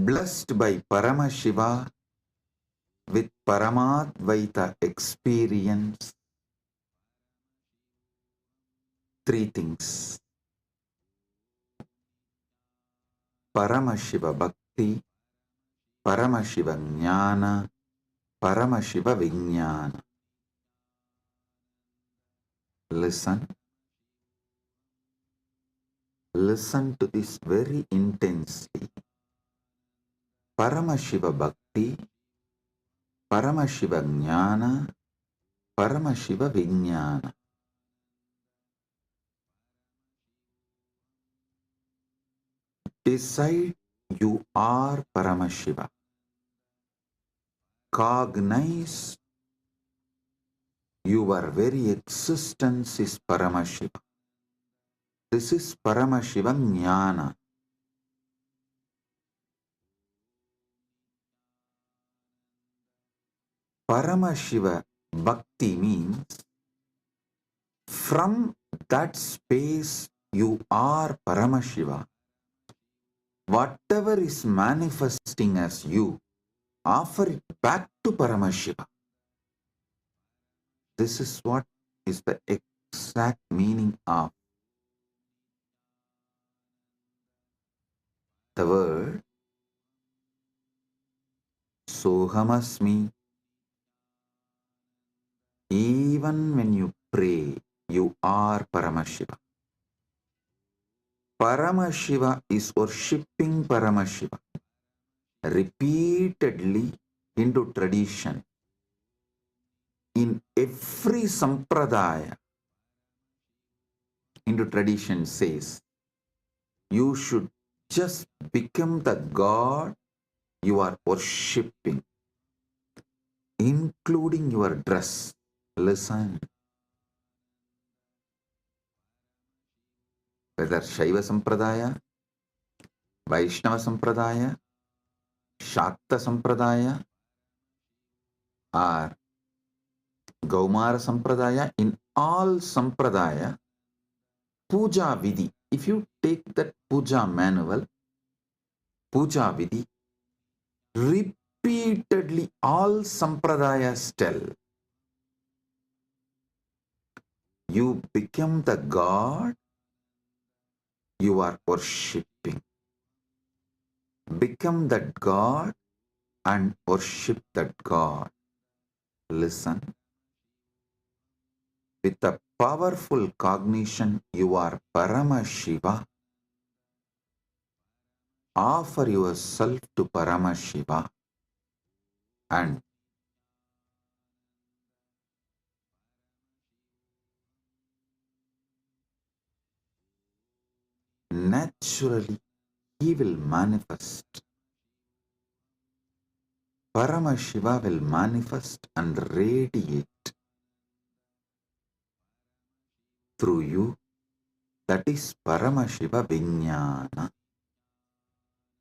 blessed by Paramashiva with Paramadvaita experience. Three things: Paramashiva Bhakti, Paramashiva Jnana, Paramashiva Vijnana. Listen. Listen to this very intensely. Paramashiva Bhakti, Paramashiva Jnana, Paramashiva Vijnana. Decide you are Paramashiva. Cognize your very existence is Paramashiva. This is Paramashiva Jnana. Paramashiva Bhakti means from that space you are Paramashiva. Whatever is manifesting as you, offer it back to Paramashiva. This is what is the exact meaning of the word Sohamasmi. Even when you pray, you are Paramashiva. Paramashiva is worshipping Paramashiva repeatedly into tradition. In every sampradaya, into tradition says, you should just become the God you are worshipping, including your dress. Listen. Whether Shaiva Sampradaya, Vaishnava Sampradaya, Shakta Sampradaya, or Gaumara Sampradaya, in all Sampradaya, Puja Vidhi, if you take that Puja manual, Puja Vidhi, repeatedly all Sampradayas tell, you become the God you are worshipping. Become that God and worship that God. Listen. With a powerful cognition, you are Paramashiva. Offer yourself to Paramashiva and naturally he will manifest. Paramashiva will manifest and radiate through you. That is Paramashiva Vijnana.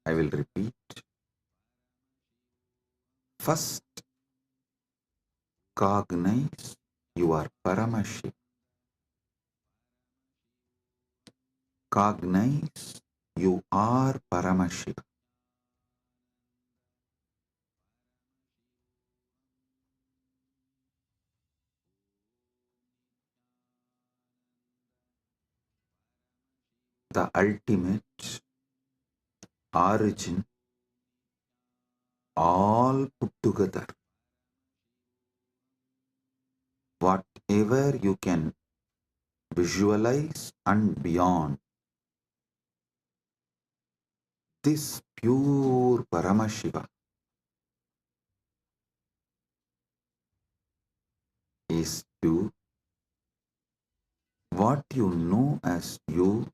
I will repeat. First, cognize you are Paramashiva. Cognize you are Paramashiva. The ultimate origin, all put together. Whatever you can visualize and beyond, this pure Paramashiva is you. What you know as you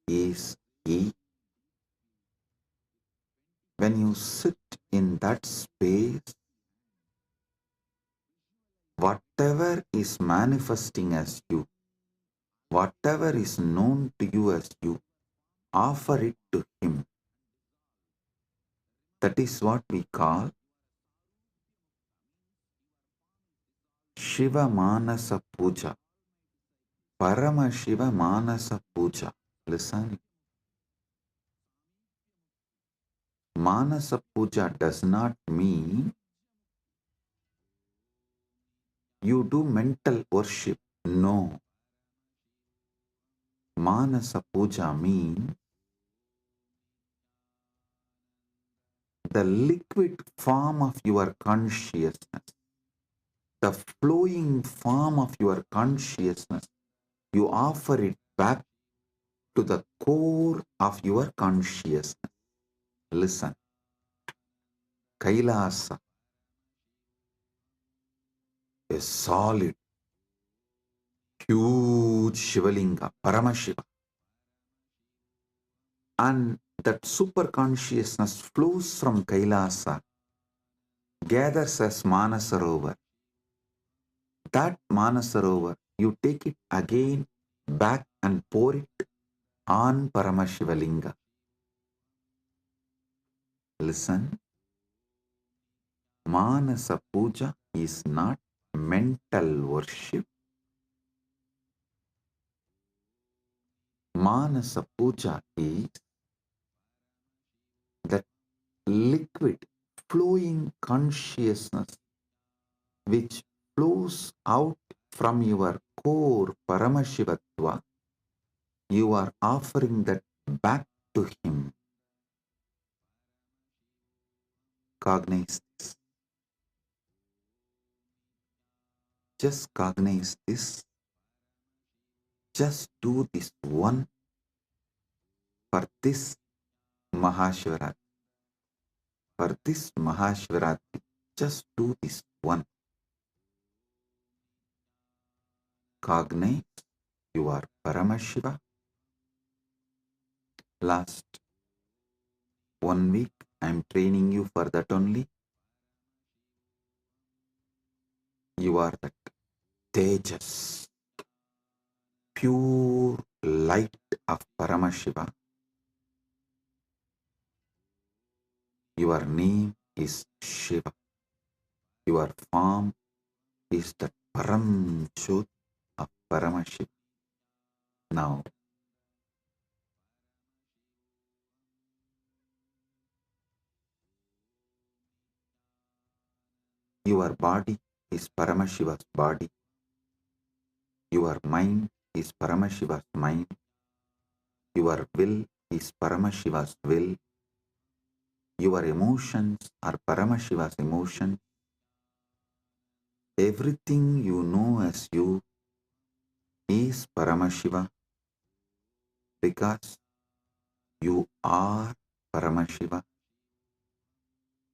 is he. When you sit in that space, whatever is manifesting as you, whatever is known to you as you, offer it to him. That is what we call Shiva Manasa Puja. Paramashiva Manasa Puja. Listen. Manasa Puja does not mean you do mental worship. No. Manasa Puja means the liquid form of your consciousness, the flowing form of your consciousness. You offer it back to the core of your consciousness. Listen. Kailasa, a solid, huge Shivalinga, Paramashiva. And that super consciousness flows from Kailasa, gathers as Manasarovar. That Manasarovar, you take it again back and pour it on Paramashivalinga. Listen, Manasa Puja is not mental worship. Manasa Puja is that liquid flowing consciousness which flows out from your core Paramashivatva. You are offering that back to him. Cognize this. Just cognize this. Just do this one for this Mahashivaratri. For this Mahashivaratri, just do this one. Cognize you are Paramashiva. Last 1 week I am training you for that only. You are that Tejas, pure light of Paramashiva. Your name is Shiva. Your form is the Param Jyot of Paramashiva. Now, your body is Paramashiva's body. Your mind is Paramashiva's mind. Your will is Paramashiva's will. Your emotions are Paramashiva's emotions. Everything you know as you is Paramashiva because you are Paramashiva.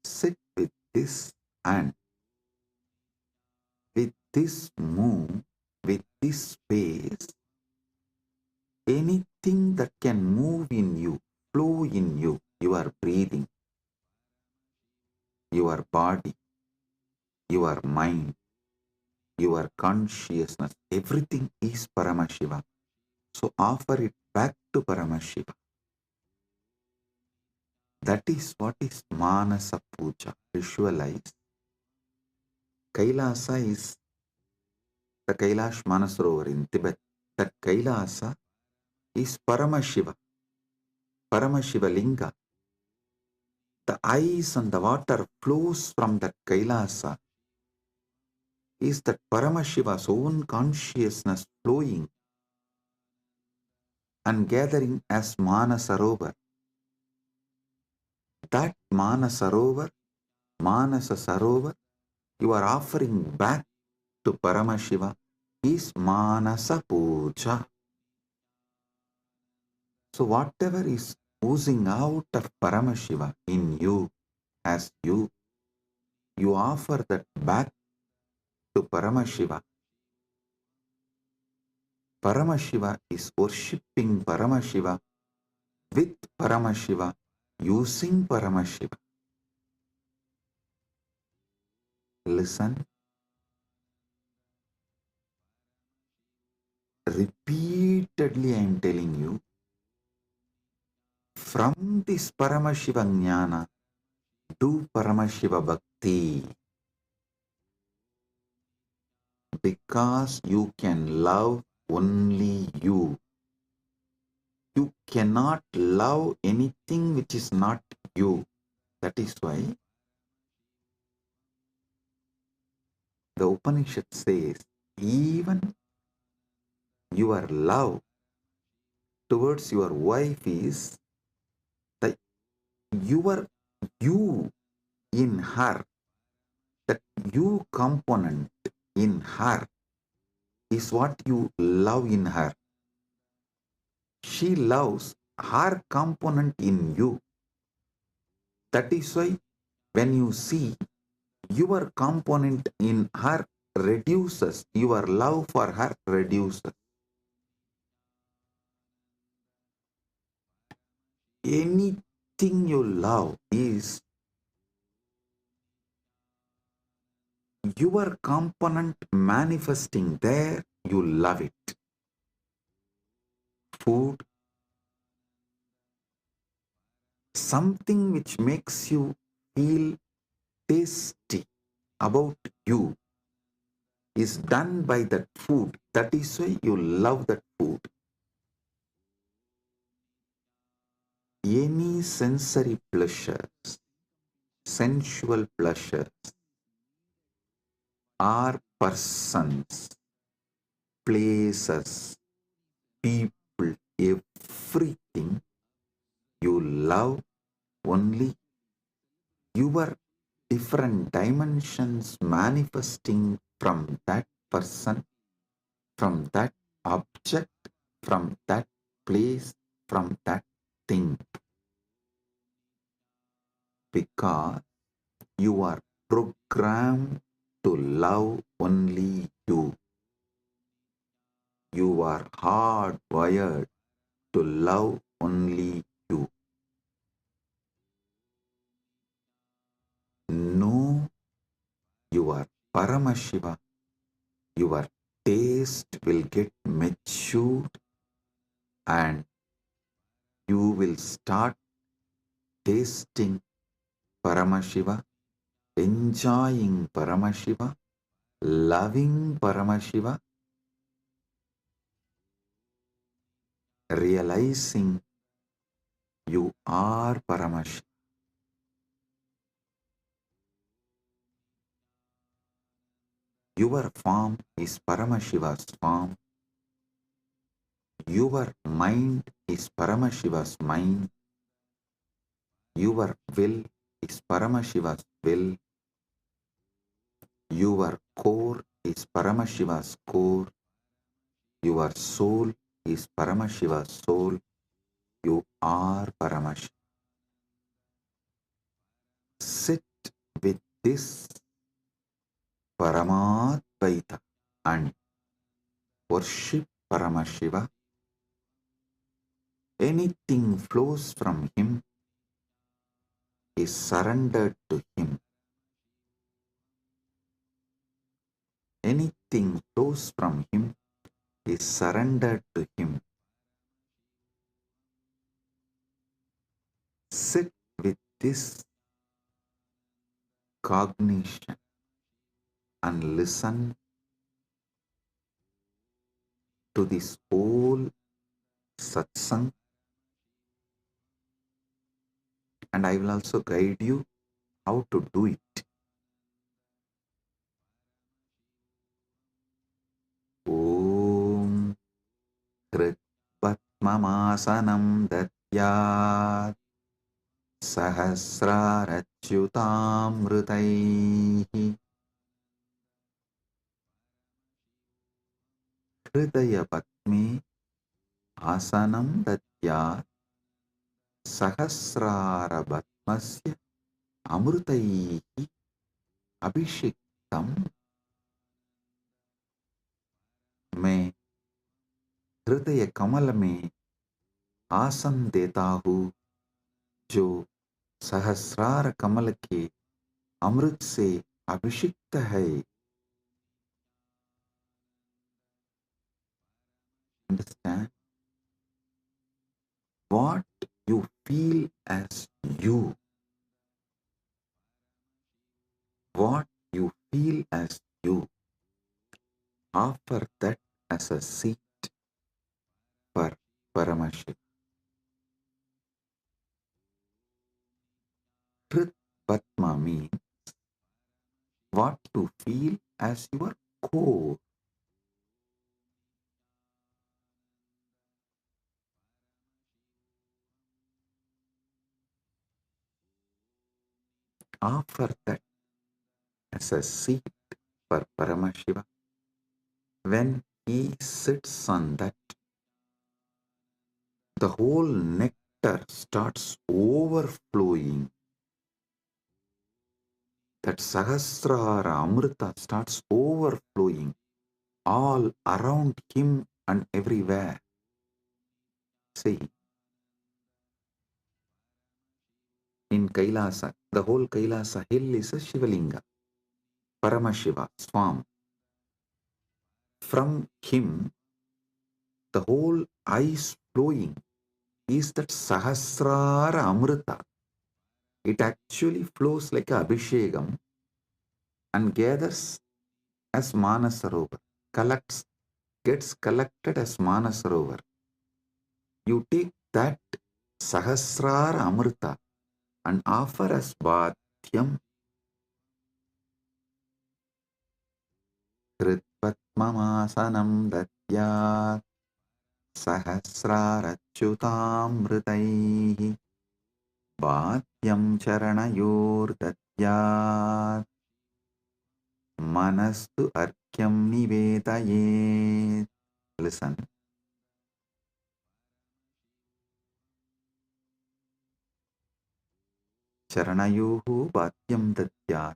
Sit with this and with this move, with this space, anything that can move in you, flow in you, your breathing, your body, your mind, your consciousness, everything is Paramashiva. So offer it back to Paramashiva. That is what is Manasa Puja. Visualize. Kailasa is the Kailash Manasarovar in Tibet. That Kailasa is Paramashiva. Paramashiva Linga. The ice and the water flows from that Kailasa. Is that Paramashiva's own consciousness flowing and gathering as Manasarovar. That Manasarovar, Manasa Sarovar, you are offering back to Paramashiva is Manasa Puja. So whatever is oozing out of Paramashiva in you, as you offer that back to Paramashiva. Paramashiva is worshipping Paramashiva with Paramashiva, using Paramashiva. Listen. Repeatedly I am telling you, from this Paramashiva Jnana, do Paramashiva Bhakti. Because you can love only you. You cannot love anything which is not you. That is why the Upanishad says, even your love towards your wife is the you in her, that you component in her is what you love in her. She loves her component in you. That is why when you see your component in her reduces, your love for her reduces. Anything you love is your component manifesting there, you love it. Food, something which makes you feel tasty about you is done by that food. That is why you love that food. Any sensory pleasures, sensual pleasures, are persons, places, people, everything you love only your different dimensions manifesting from that person, from that object, from that place, from that thing. Because you are programmed to love only you. You are hardwired to love only you. Know your Paramashiva, your taste will get matured and you will start tasting Paramashiva, enjoying Paramashiva, loving Paramashiva, realizing you are Paramashiva. Your form is Paramashiva's form. Your mind is Paramashiva's mind. Your will is Paramashiva's will. Your core is Paramashiva's core. Your soul is Paramashiva's soul. You are Paramashiva. Sit with this Paramadvaita and worship Paramashiva. Anything flows from him is surrendered to him. Anything flows from him is surrendered to him. Sit with this cognition and listen to this whole satsang, and I will also guide you how to do it. Om Kritvatmamasanam Datyat Sahasrarachyutamrutaihi Hridaya Patme Asanam Datyat Sahasrarabatmasya Amrutaihi Abhishektam. मैं हृदय कमल में आसन देता हूँ जो सहस्रार कमल के अमृत से अभिषिक्त है. Understand? What you feel as you, what you feel as you, offer that as a seat for Paramashiva. Hrit Patma means what you feel as your core. Offer that as a seat for Paramashiva. When he sits on that, the whole nectar starts overflowing. That Sahasrara Amrita starts overflowing all around him and everywhere. See, in Kailasa, the whole Kailasa hill is a Shivalinga, Paramashiva, Swam. From him, the whole ice flowing is that Sahasrara Amrita. It actually flows like a Abhishekam and gathers as Manasarovar, gets collected as Manasarovar. You take that Sahasrara Amrita and offer as Bhatyam. Kritvatmamasanam datyat Sahasrarachyutamritaihi Bhatyam charanayor datyat Manastu arkyam nivedayet. Listen. Charanayohu bhatyam datyat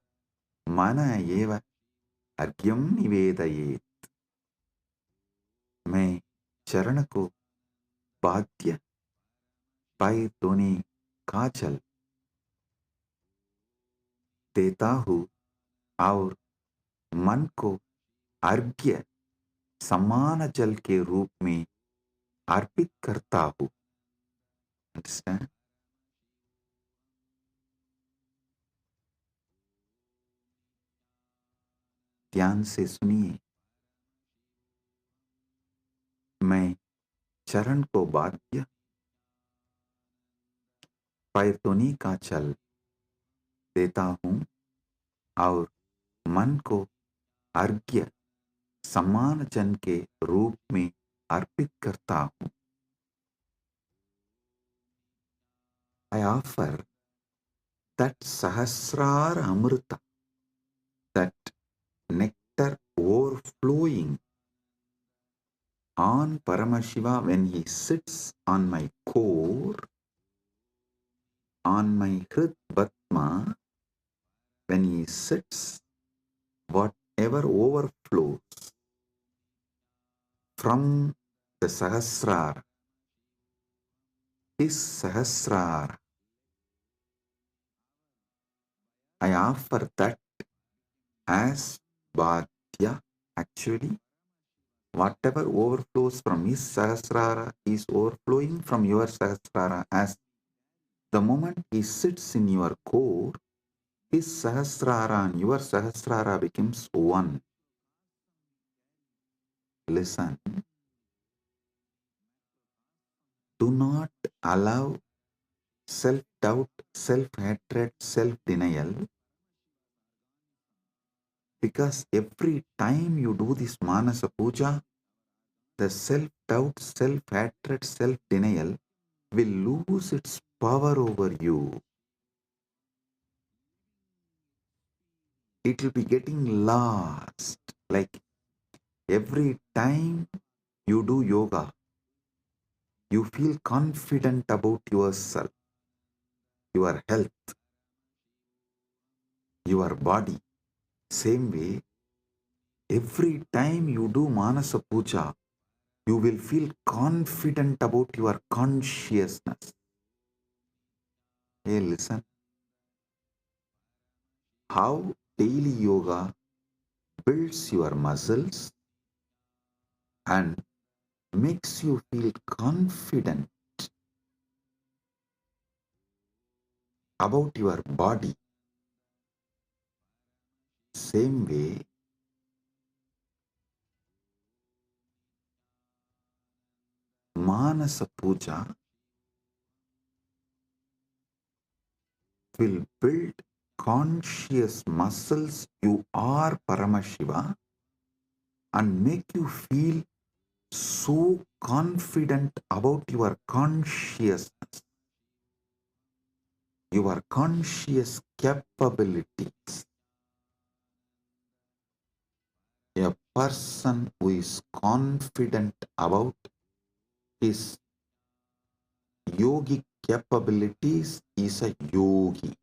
mana eva argyam nivedayet. मैं चरण को बाध्य पैर धोने का जल देता हूँ और मन को अर्घ्य समान जल के रूप में अर्पित करता हूँ. Understand? ध्यान से सुनिए. मैं चरण को बाध्य पैर धोने का जल देता हूँ और मन को अर्घ्य समान जन के रूप में अर्पित करता हूँ. I offer that Sahasrara Amrita, that nectar overflowing on Paramashiva when he sits on my core, on my Hrid Batma, when he sits, whatever overflows from the Sahasrara, his Sahasrara, I offer that as Bhadya. Actually, whatever overflows from his Sahasrara is overflowing from your Sahasrara. As the moment he sits in your core, his Sahasrara and your Sahasrara becomes one. Listen. Do not allow self-doubt, self-hatred, self-denial, because every time you do this Manasa Puja, the self-doubt, self-hatred, self-denial will lose its power over you. It will be getting lost. Like every time you do yoga, you feel confident about yourself, your health, your body. Same way, every time you do Manasa Puja, you will feel confident about your consciousness. Hey, listen. How daily yoga builds your muscles and makes you feel confident about your body. Same way, Manasa Puja will build conscious muscles, you are Paramashiva, and make you feel so confident about your consciousness, your conscious capabilities. A person who is confident about his yogic capabilities is a yogi.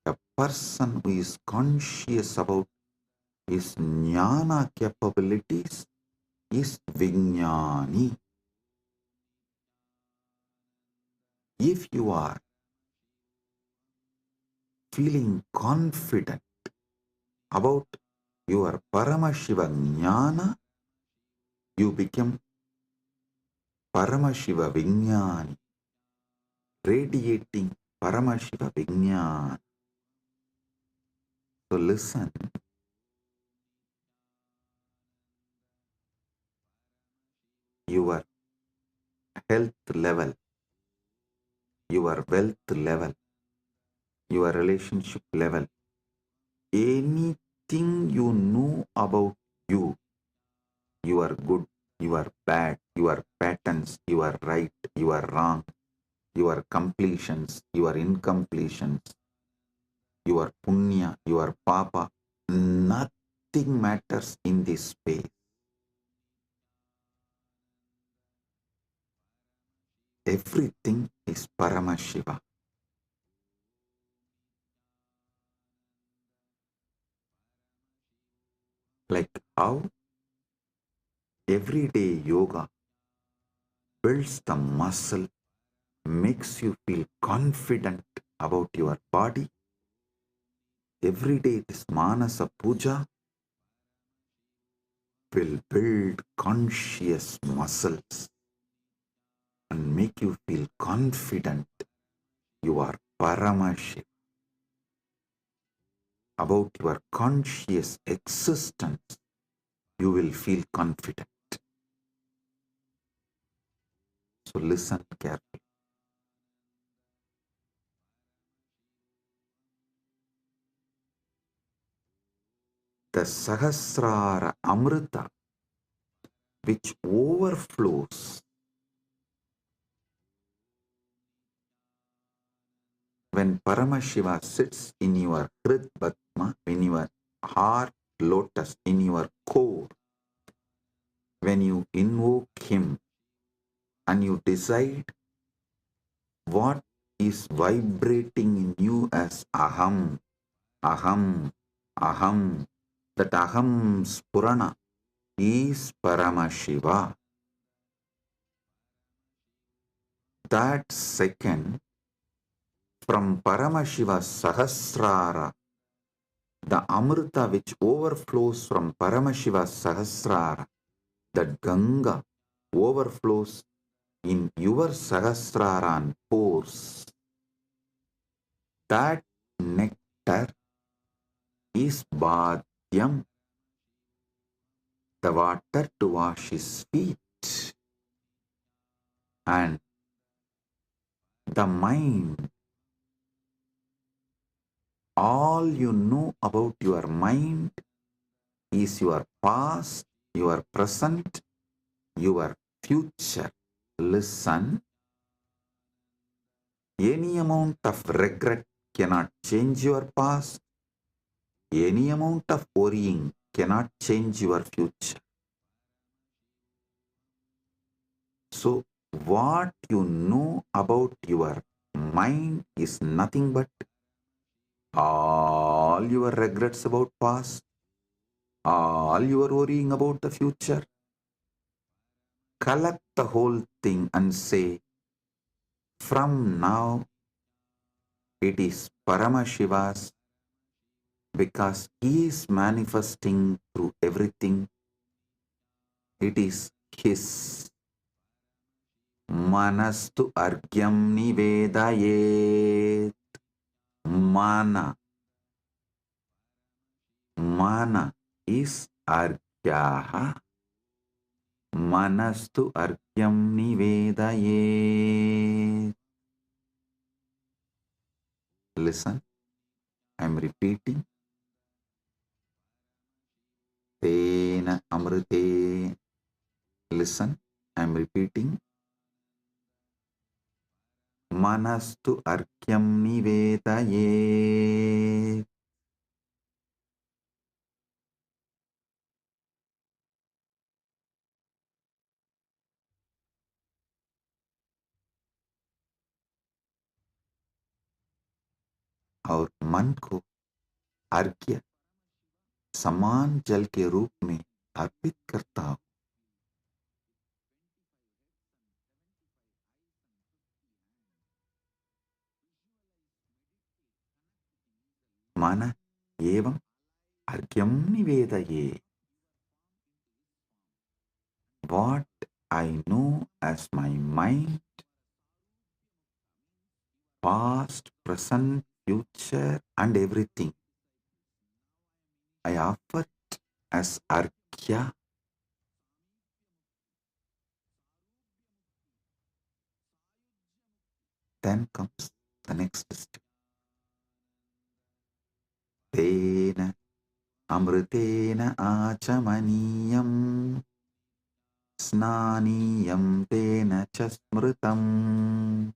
A person who is conscious about his jnana capabilities is Vijnani. If you are feeling confident about your Paramashiva Jnana, you become Paramashiva Vijnani, radiating Paramashiva Vijnana. So listen, your health level, your wealth level, your relationship level, anything you know about you, you are good, you are bad, your patterns, you are right, you are wrong, your completions, your incompletions, your punya, your papa, nothing matters in this space. Everything is Paramashiva. Like how everyday yoga builds the muscle, makes you feel confident about your body. Every day this Manasa Puja will build conscious muscles and make you feel confident you are Paramashiva. About your conscious existence, you will feel confident. So listen carefully. The Sahasrara Amrita, which overflows when Paramashiva sits in your Hrid Padma, in your heart lotus, in your core, when you invoke him and you decide what is vibrating in you as Aham, Aham, Aham, that Aham Spurana is Paramashiva. That second, from Paramashiva Sahasrara, the Amrita which overflows from Paramashiva Sahasrara, that Ganga overflows in your Sahasrara and pores. That nectar is Bhadyam, the water to wash his feet. And the mind, all you know about your mind is your past, your present, your future. Listen, any amount of regret cannot change your past. Any amount of worrying cannot change your future. So, what you know about your mind is nothing but all your regrets about past, all your worrying about the future. Collect the whole thing and say, from now it is Paramashiva's, because he is manifesting through everything. It is his. Manastu argyam nivedayet. Mana. Mana is argyaha. Manastu argyam nivedayet. Listen, I am repeating. Tena amrite. Listen, I am repeating. Manastu arkyam nivetaye. और मन को अर्घ्य समान जल के रूप में अर्पित करता हूं। मन एवं अर्घ्यम निवेदये। What I know as my mind, past, present, future, and everything, I offer it as arghya. Then comes the next step. Tena amritena achamaniyam snaniyam tena chasmritam.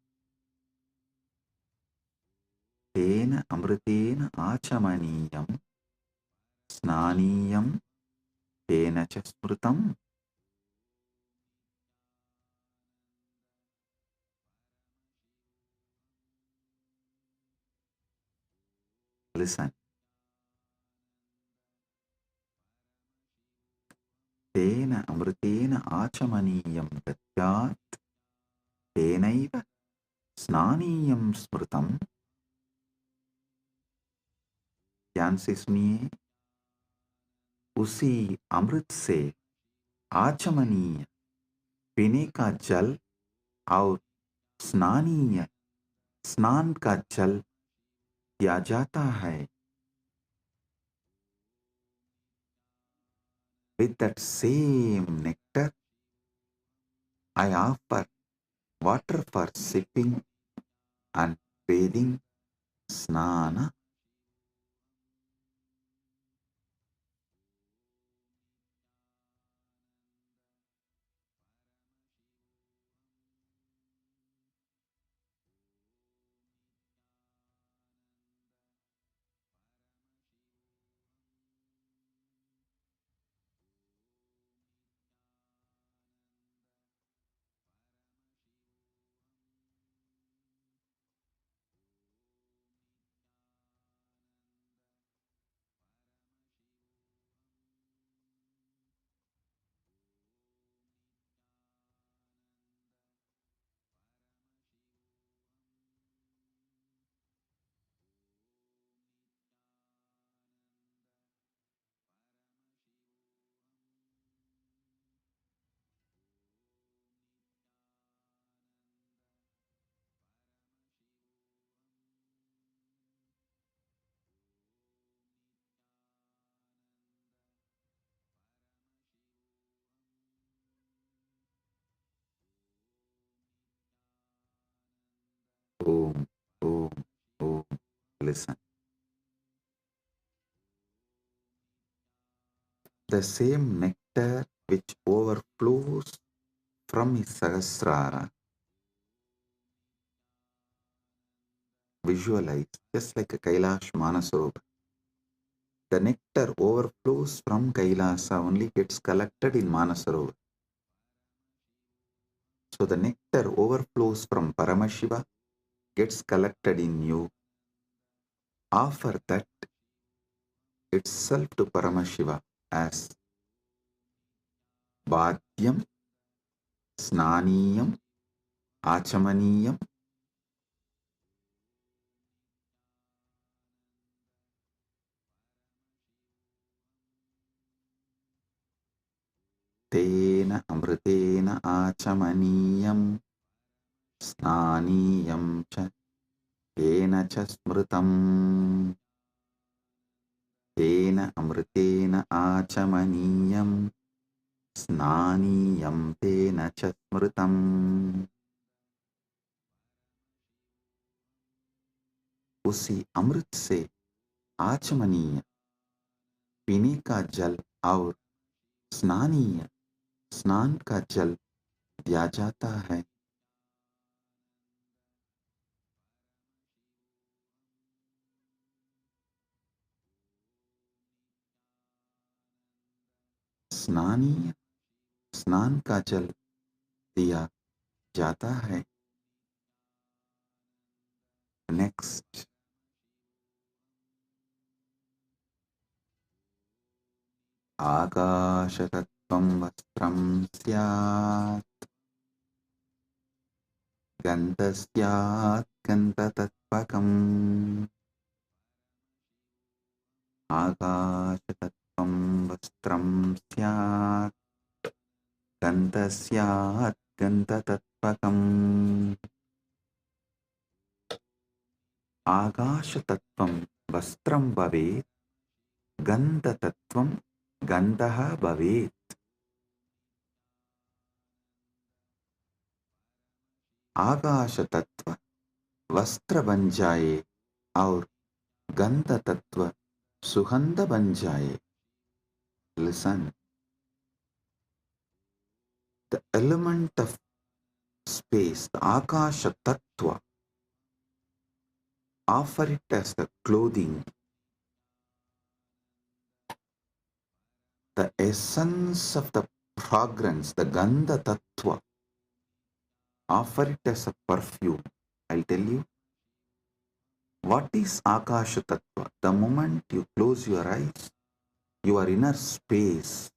Tena amritena achamaniyam snaniyam tena chasmritam. Listen. Tena amritena achamaniyam datyat tenaiva snaniyam smritam. ध्यान से सुनिए, उसी अमृत से आचमनीय पीने का जल और स्नानीय स्नान का जल दिया जाता है। With that same nectar, I offer water for sipping and bathing, snana. Om, Om, Om. Listen. The same nectar which overflows from his Sahasrara, visualize just like a Kailash Manasarovar. The nectar overflows from Kailasa, only gets collected in Manasarovar. So the nectar overflows from Paramashiva, gets collected in you. Offer that itself to Paramashiva as Bhadyam, Snaniyam, Achamaniyam. Tena amritena achamaniyam snaniyam cha tena cha smritam. Tena amritena achamaniyam snaniyam tena cha smritam. उसी अमृत से आचमनीय पीने का जल और स्नानीय स्नान का जल दिया जाता है। स्नानीय स्नान का जल दिया जाता है। नेक्स्ट, आकाशतत्त्वं वस्त्रं स्यात् गन्धस्यात् गन्धतत्त्वकम्। आकाशतत्त्वं वस्त्रं स्यात् गन्धस्यात् गन्धतत्त्वकम्। आकाशतत्त्वं वस्त्रं भवेत्, गन्धतत्त्वं गन्धः भवेत्। आकाश तत्व वस्त्र बन जाए और गंध तत्व सुगंध बन जाए। Listen, the element of space, the Akasha Tattva, offer it as the clothing, the essence of the fragrance, the Gandha Tattva, offer it as a perfume. I'll tell you, what is Akasha Tattva? The moment you close your eyes, your inner space,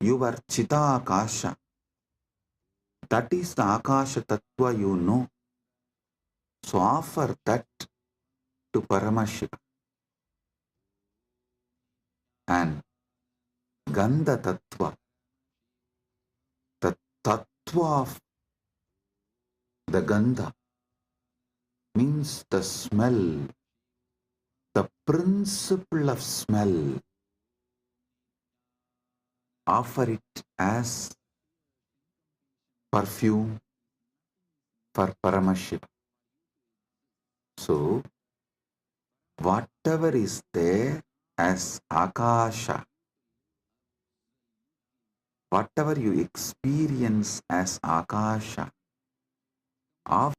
your Chita Akasha, that is the Akasha Tattva you know. So offer that to Paramashiva. And Gandha Tattva, the Tattva of the Gandha, means the smell, the principle of smell. Offer it as perfume for Paramashiva. So, whatever is there as Akasha, whatever you experience as Akasha, offer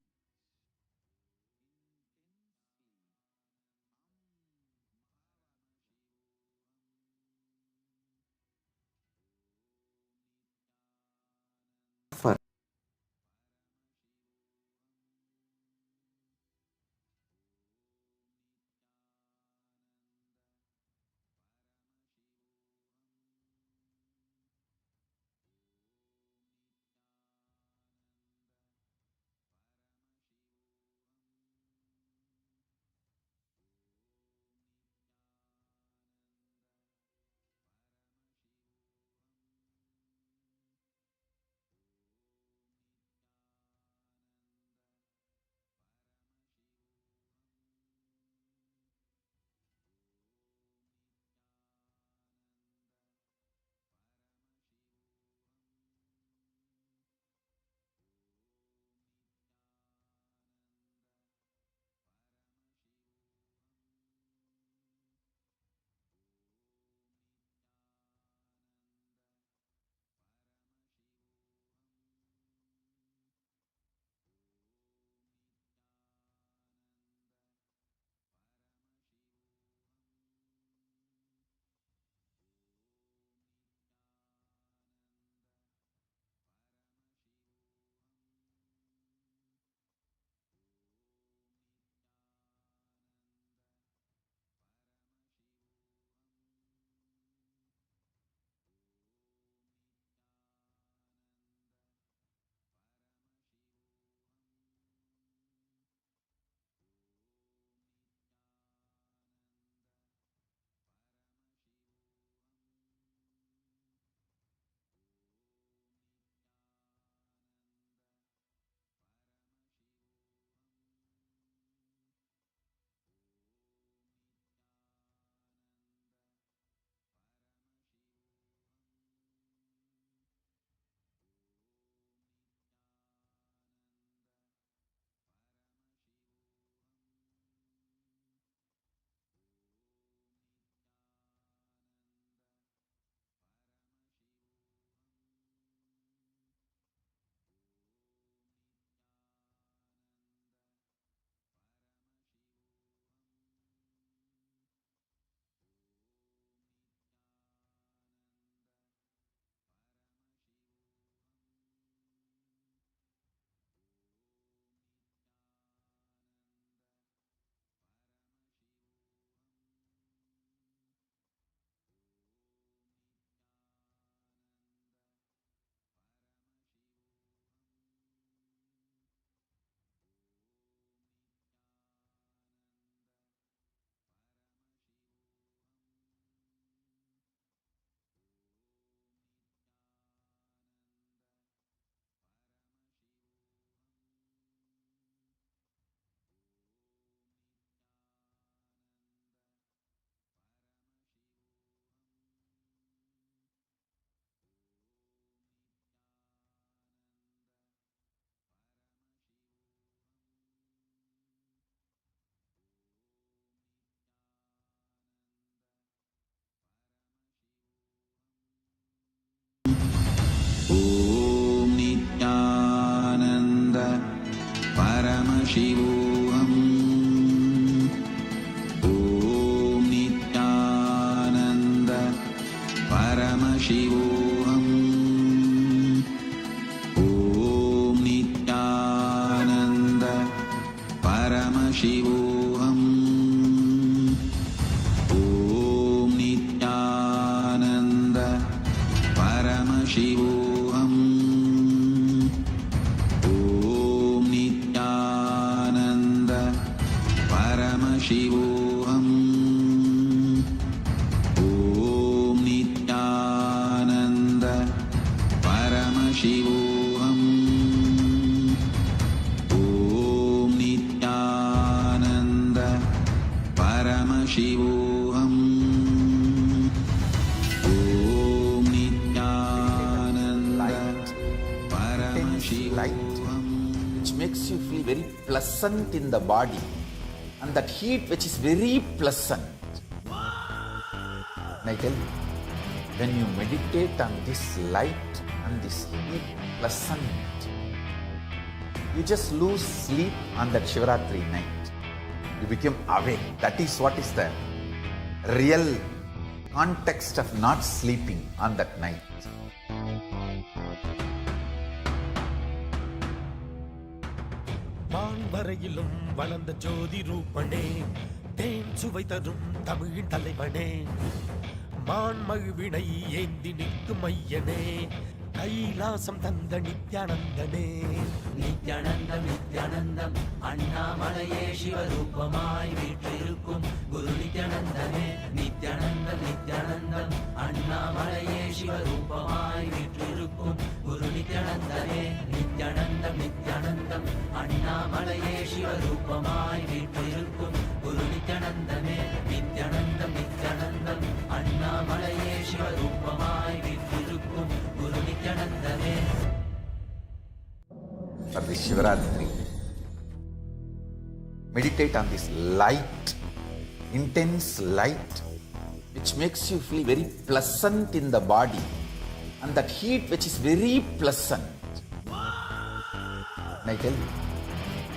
परमशिवोऽहम् ॐ नित्यानन्द परमशिवोऽहम् ॐ नित्यानन्द परमशिवोऽहम् ॐ नित्यानन्द परमशिवोऽहम् ॐ नित्यानन्द परमशिवोऽहम् ॐ नित्यानन्द परमशिवोऽहम् ॐ नित्यानन्द परमशिवोऽहम् ॐ Nityanand light which makes you feel very pleasant in the body, and that heat which is very pleasant. And I tell you, when you meditate on this light and this heat pleasant, you just lose sleep on that Shivaratri night. You become awake. That is what is the real context of not sleeping on that night. வான்வரையிலும் வளர்ந்த ஜோதி ரூபனே, தேன் சுவை தரும் தமிழின் தலைவனே, மான்மழுவினை ஏந்தி நிற்கும் ஐயனே, கைலாசம் தந்த நித்யானந்தனே. நித்யானந்தம் நித்யானந்தம் அண்ணாமலையே சிவரூபமாய் வீற்றிருக்கும் குரு நித்யானந்தமே. நித்யானந்தம் நித்யானந்தம் அண்ணாமலையே சிவரூபமாய் வீற்றிருக்கும் குரு நித்யானந்தமே. நித்யானந்தம் நித்யானந்தம் அண்ணாமலையே சிவரூபமாய் வீற்றிருக்கும் குரு நித்யானந்தமே. நித்யானந்தம் நித்யானந்தம் அண்ணாமலையே சிவரூபமாய் வீற்றிருக்கும் குரு நித்யானந்தமே. For this Shivaratri, meditate on this light, intense light, which makes you feel very pleasant in the body, and that heat which is very pleasant. And I tell you,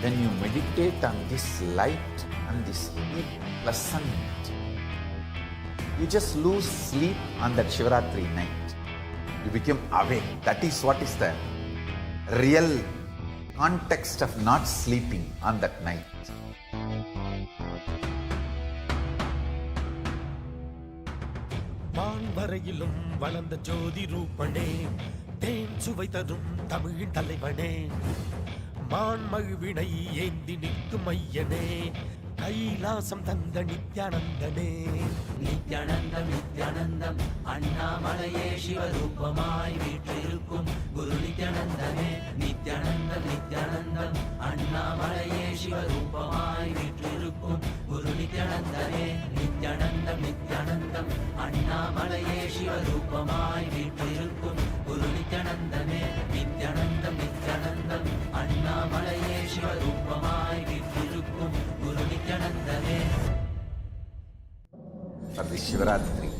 when you meditate on this light and this heat pleasant, you just lose sleep on that Shivaratri night. You become awake. That is what is the real context of not sleeping on that night. வான்வரையிலும் வளர்ந்த ஜோதி ரூபனே, தேன் சுவை தரும் தமிழின் தலைவனே, மான்மழுவினை ஏந்தி நிற்கும் ஐயனே, கைலாசம் தந்த நித்யானந்தனே. நித்யானந்தம் நித்யானந்தம் அண்ணாமலையே சிவரூபமாய் வீற்றிருக்கும் குரு நித்யானந்தமே. நித்யானந்தம் நித்யானந்தம் அண்ணாமலையே சிவரூபமாய் வீற்றிருக்கும் குரு நித்யானந்தமே. நித்யானந்தம் நித்யானந்தம் அண்ணாமலையே சிவரூபமாய் வீற்றிருக்கும் குரு நித்யானந்தமே. நித்யானந்தம் நித்யானந்தம் அண்ணாமலையே சிவரூபமாய் வீற்றிருக்கும் குரு நித்யானந்தமே. For this Shivaratri,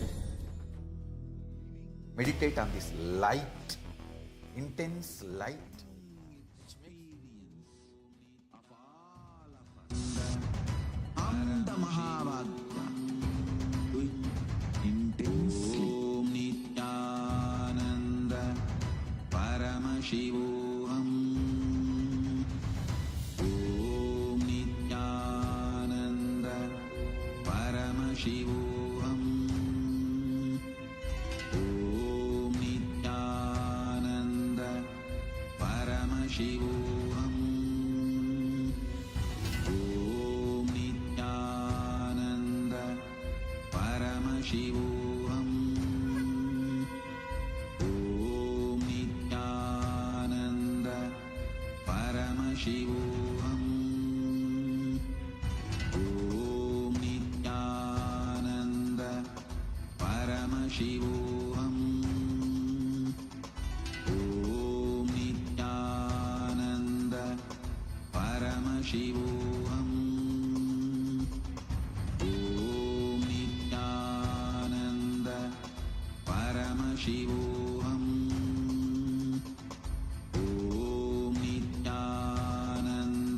meditate on this light, intense light. Anda Mahavagya intensely. Om Nityananda Paramashivam. Om Nityananda Paramashivam. Om Nityananda Paramashivam. Om Nityananda Paramashivam. Om Nityananda Paramashivam. Om Nityananda Paramashivam. Om Nityananda Paramashivam. Om Nityananda Paramashivam. Om Nityananda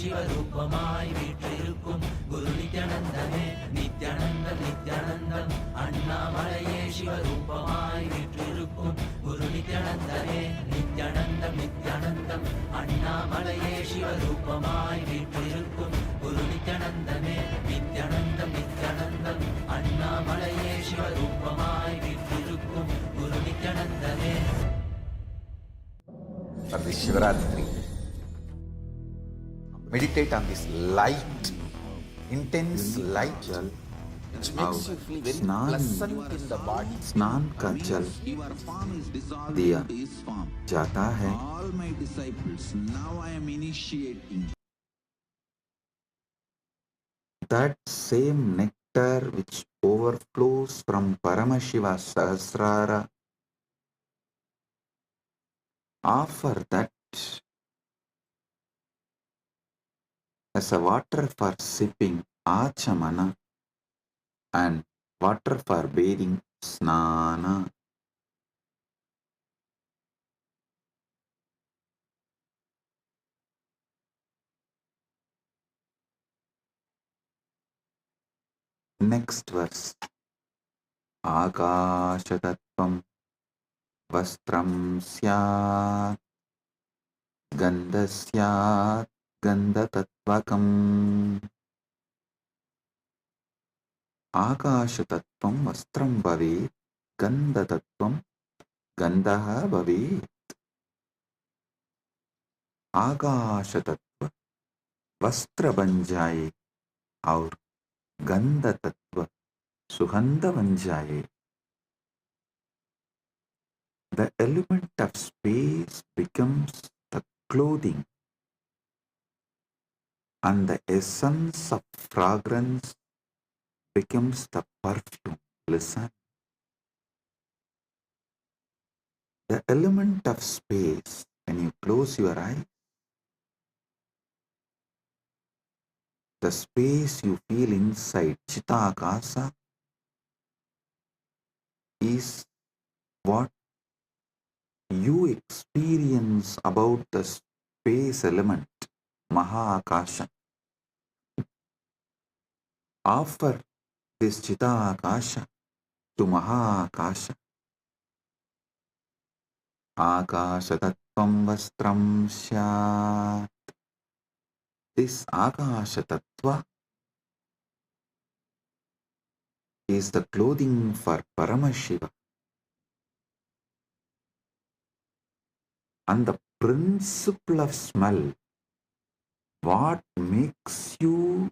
சிவரூபமாய் வீற்றிருக்கும் குரு நித்யானந்தமே நித்யானந்தம் நித்யானந்தம் அண்ணாமலையே சிவரூபமாய் வீற்றிருக்கும் குரு நித்யானந்தமே நித்யானந்தம் நித்யானந்தம் அண்ணாமலையே சிவரூபமாய் வீற்றிருக்கும் குரு நித்யானந்தமே நித்யானந்தம் நித்யானந்தம் அண்ணாமலையே சிவரூபமாய் வீற்றிருக்கும் குரு நித்யானந்தமே. For this Shivaratri, meditate on this light, intense light, which makes you feel very pleasant in the body. स्नान का जल दिया जाता है. All my disciples, now I am initiating. That same nectar which overflows from Paramashiva Sahasrara, offer that as a water for sipping, Achamana, and water for bathing, Snana. Next verse. Akashatattvam vastram syat gandasyat gandatattvakam. Akashatattvam vastram bhavet gandatatvam gandaha bhavet. Akashatattva वस्त्र बन जाए और गंध तत्व सुगंध बन जाए. The element of space becomes the clothing, and the essence of fragrance becomes the perfume. Listen. The element of space, when you close your eyes, the space you feel inside Chitakasa is what you experience about the space element, Mahakasha. Offer this Chitakasha to Mahakasha. Akasha tattvam vastram syat. This Akasha tattva is the clothing for Paramashiva. And the principle of smell, what makes you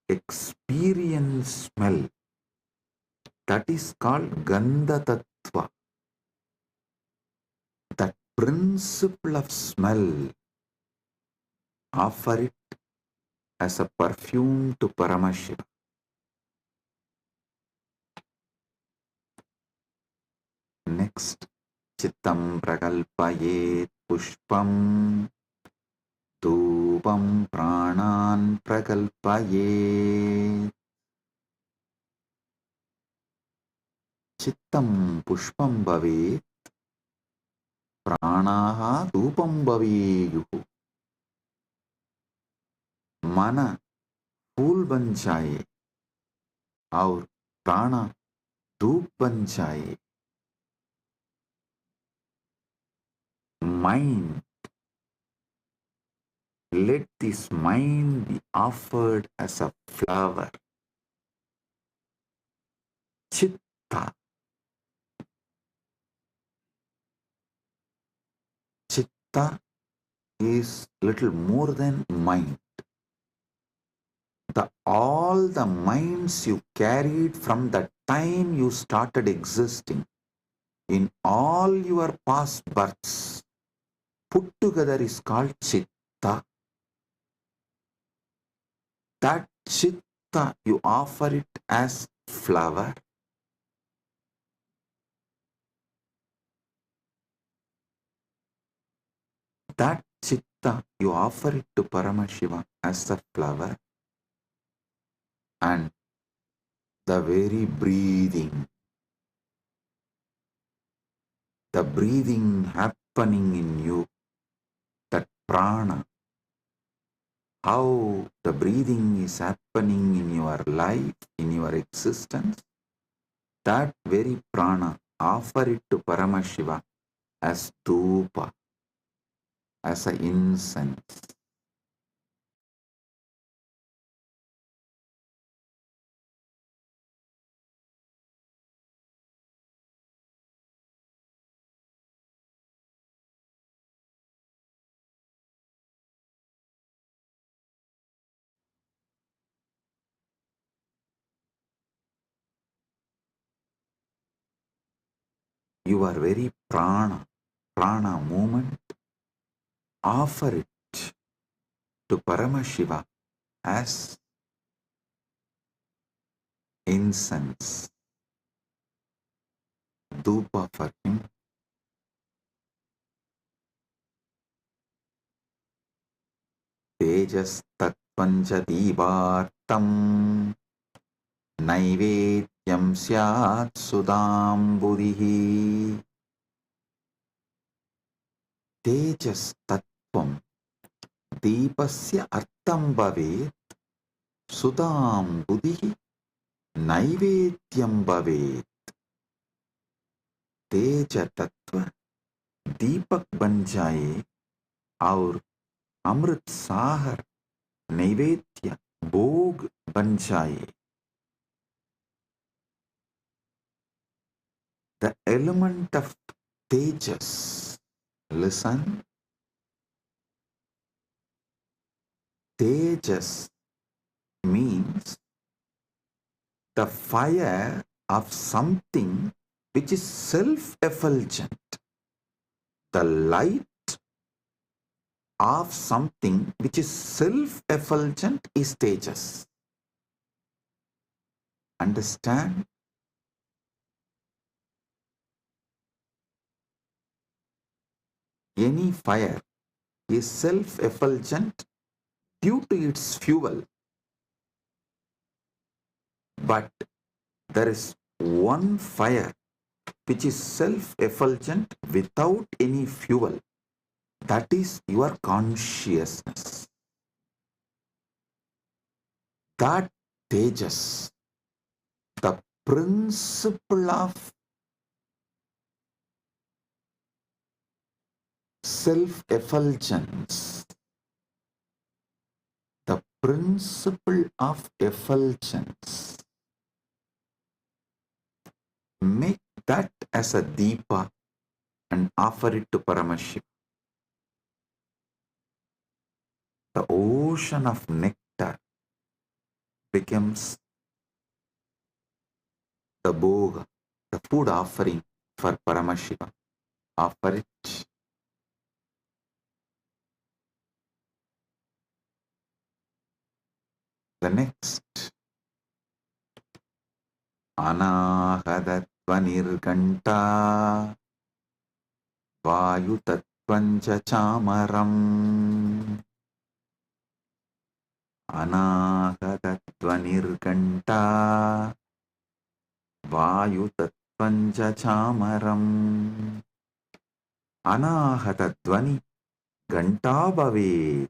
experience smell, that is called Gandha Tattva. That principle of smell, offer it as a perfume to Paramashiva. Next, Chittam prakalpayet pushpam dhupam pranan prakalpayet. Chittam pushpam bhavet pranaha dhupam bhaveyuhu. मन फूल बन जाए और प्राण धूप बन जाए. Mind, let this mind be offered as a flower. Chitta. Chitta is little more than mind. All the minds you carried from the time you started existing in all your past births put together is called Chitta. That Chitta, you offer it as flower. That Chitta, you offer it to Paramashiva as a flower. And the very breathing, the breathing happening in you, that prana, how the breathing is happening in your life, in your existence, that very prana, offer it to Paramashiva as dhupa, as an incense. Your very prana movement, offer it to Paramashiva as incense, dhupa for him. Tejas tattvanja divartam naivedyam syat sudamburihi. Tejas tattvam दीपस्य अर्थं भवेत् सुधां बुधिः नैवेद्यं भवेत्. तेज तत्व दीपक बन जाए और अमृत सागर नैवेद्य भोग बन जाए. The element of tejas, listen, tejas means the fire of something which is self-effulgent, the light of something which is self-effulgent is tejas. Understand? Any fire is self-effulgent due to its fuel, but there is one fire which is self-effulgent without any fuel. That is your consciousness. That tejas, the principle of self-effulgence, the principle of effulgence, make that as a deepa and offer it to Paramashiva. The ocean of nectar becomes the bhoga, the food offering for Paramashiva. Offer it. The next, Anahadatvanirganta Vayutatvanja chamaram. Anahadatvanirganta Vayutatvanja chamaram. Anahatattvani ganta bhavet.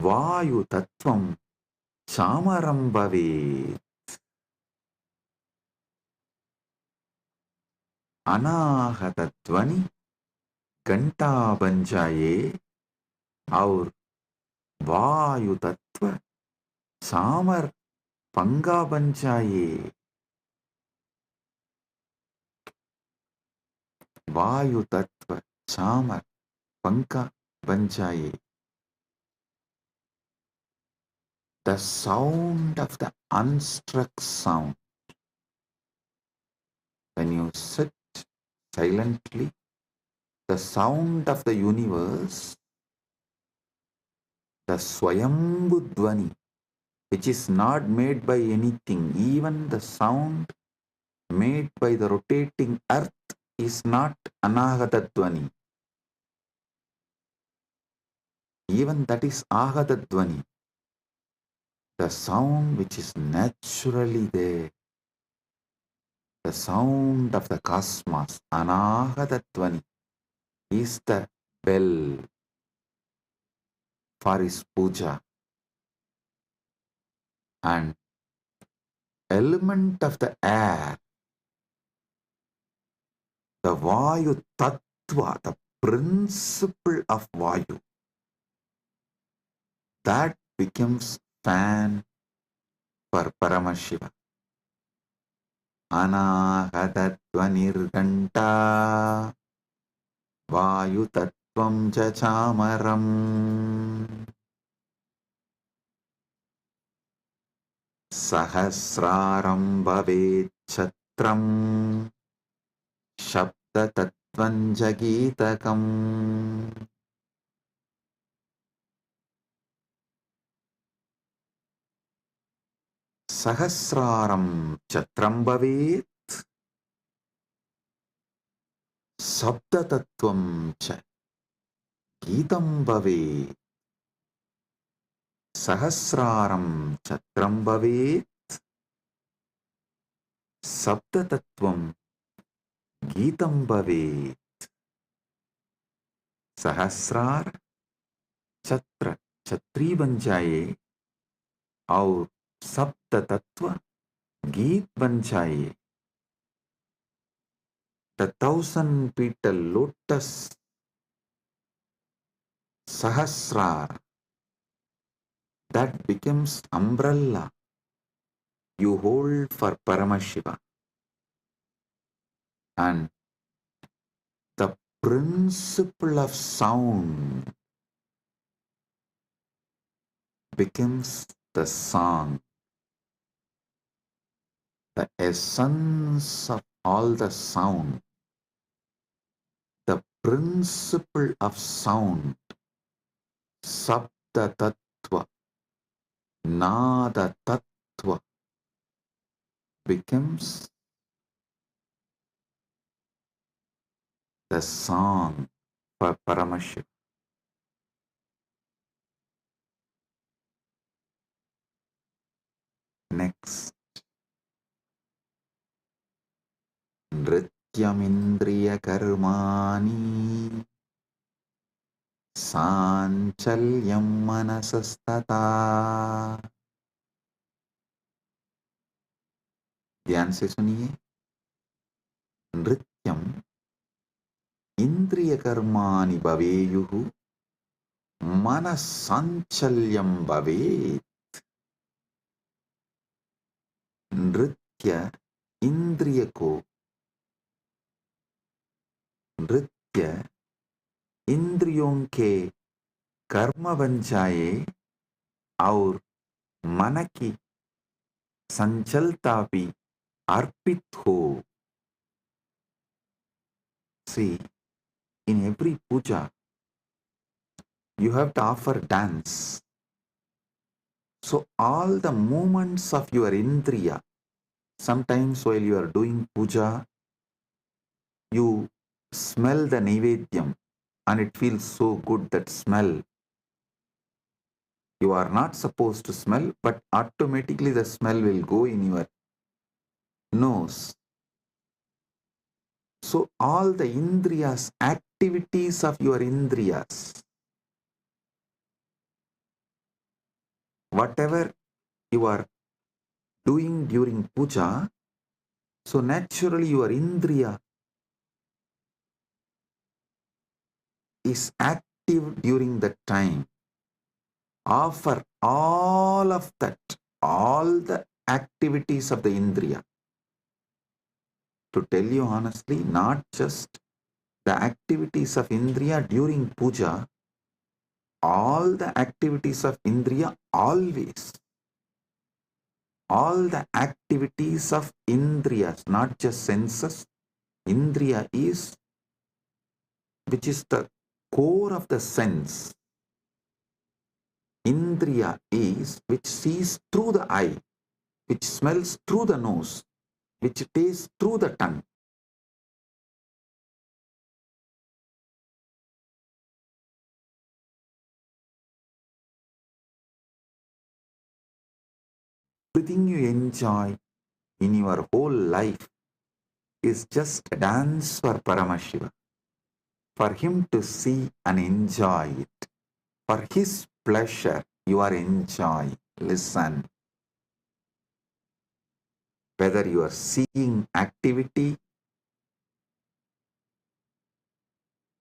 Vayutattvam chamaram bhavet. अनाहतध्वनि घंटा बन जाए और वायु तत्व चामर पंगा बन जाए. वायु तत्व चामर पंखा बन जाए. The sound of the unstruck sound. When you sit silently, the sound of the universe, the Swayambhu Dvani, which is not made by anything, even the sound made by the rotating earth is not Anahata Dvani. Even that is Ahata Dvani. The sound which is naturally there, the sound of the cosmos, Anahata Dvani, is the bell. for his puja. And element of the air, the Vayu Tattva, the principle of Vayu, that becomes fan for Paramashiva. Anahatatvanirganta Vayu Tattvam Chachamaram Sahasraram Bhavet Chatram Shabda Tattvam Jagitakam. Sahasraram Chatram Bhavet Sabda Tattvam Cha Gitam Bhavet. Sahasraram Chatram Bhavet Sabda Tattvam Gitam Bhavet. Sahasrar Chatra Chatri बन जाए और सप्त तत्व गीत बन जाए. The 1,000 petal lotus Sahasrar, that becomes umbrella you hold for Paramashiva. And the principle of sound becomes the song. The essence of all the sound, the principle of sound, Sabda Tattva, Nada Tattva, becomes the song for Paramashiva. Next, Nrityamindriya Karmani Sanchalyam Manasastata. ध्यान से सुनिए. नृत्यम इंद्रिय कर्माणि भवेयुः मनस्संचल्यं भवेत्. नृत्य इंद्रिय को, नृत्य इंद्रियों के कर्म बन जाए और मन की संचलता भी अर्पित हो. See, in every puja, you have to offer dance. So all the movements of your indriya, sometimes while you are doing puja, you smell the naivedyam and it feels so good, that smell. You are not supposed to smell, but automatically the smell will go in your nose. So all the indriyas, activities of your indriyas, whatever you are doing during puja, so naturally your indriya is active during that time. Offer all of that, all the activities of the indriya. To tell you honestly, not just the activities of indriya during puja, all the activities of indriya always. All the activities of indriyas, not just senses. Indriya is, which is the core of the sense. Indriya is which sees through the eye, which smells through the nose, which tastes through the tongue. Everything you enjoy in your whole life is just a dance for Paramashiva, for him to see and enjoy it, for his pleasure you are enjoying. Listen. Whether you are seeing activity,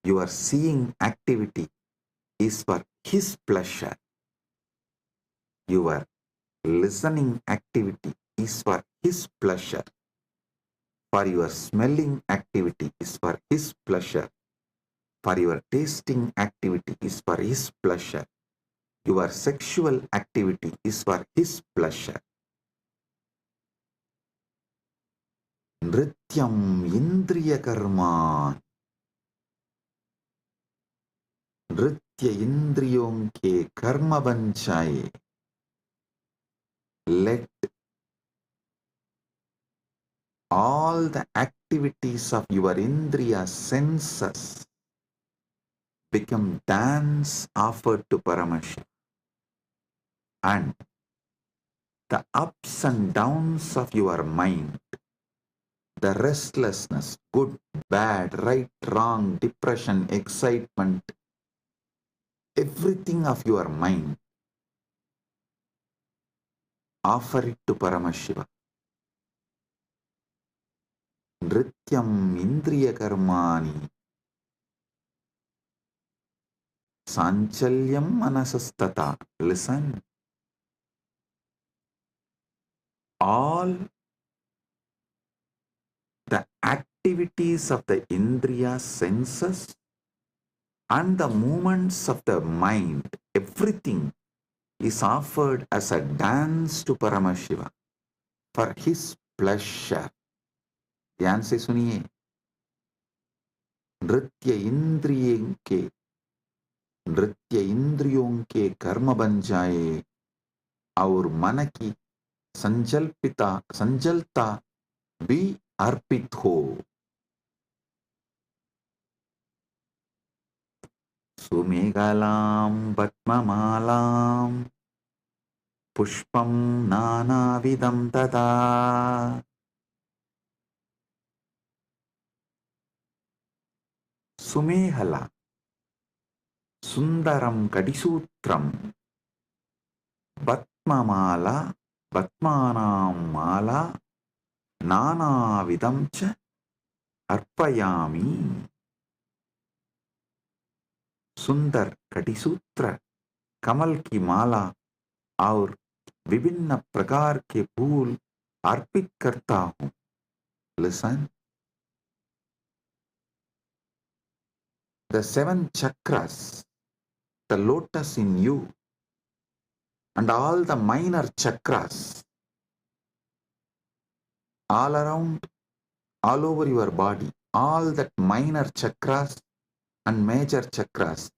your seeing activity is for his pleasure. Your listening activity is for his pleasure. For your smelling activity is for his pleasure. For your tasting activity is for his pleasure. Your sexual activity is for his pleasure. Nrityam indriya karma. नृत्य इंद्रियों के कर्म बन जाए. Let all the activities of your indriya senses become dance offered to Paramashiva. And the ups and downs of your mind, the restlessness, good, bad, right, wrong, depression, excitement, everything of your mind, offer it to Paramashiva. Nrityam indriya karmani sanchalyam manasastata. Listen. All the activities of the indriya senses and the movements of the mind, everything is offered as a dance to Paramashiva for his pleasure. ध्यान से सुनिए. नृत्य इंद्रियों के कर्म बन जाए और मन की संजलता भी अर्पित हो. सुमेघलां पद्ममालां पुष्पं नानाविधं तदा. सुमेहला सुंदरम कडिसूत्रम पद्ममाला पद्मानां माला नानाविधं च अर्पयामि. सुंदर कटिसूत्र, कमल की माला और विभिन्न प्रकार के फूल अर्पित करता हूं. Listen. The 7 chakras, the lotus in you, and all the minor chakras, all around, all over your body, all that minor chakras and major chakras,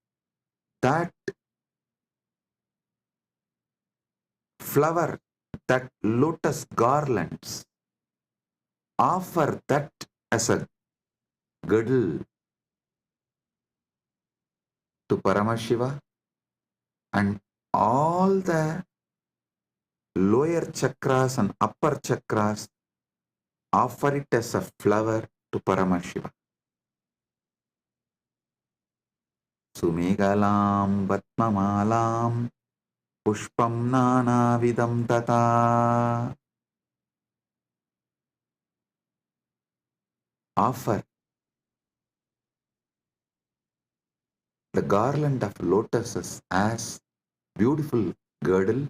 that flower, that lotus garlands, offer that as a girdle to Paramashiva, and all the lower chakras and upper chakras offer it as a flower to Paramashiva. Sumegalam Vatmamalam Pushpam Nanavidam Tata. Offer the garland of lotuses as beautiful girdle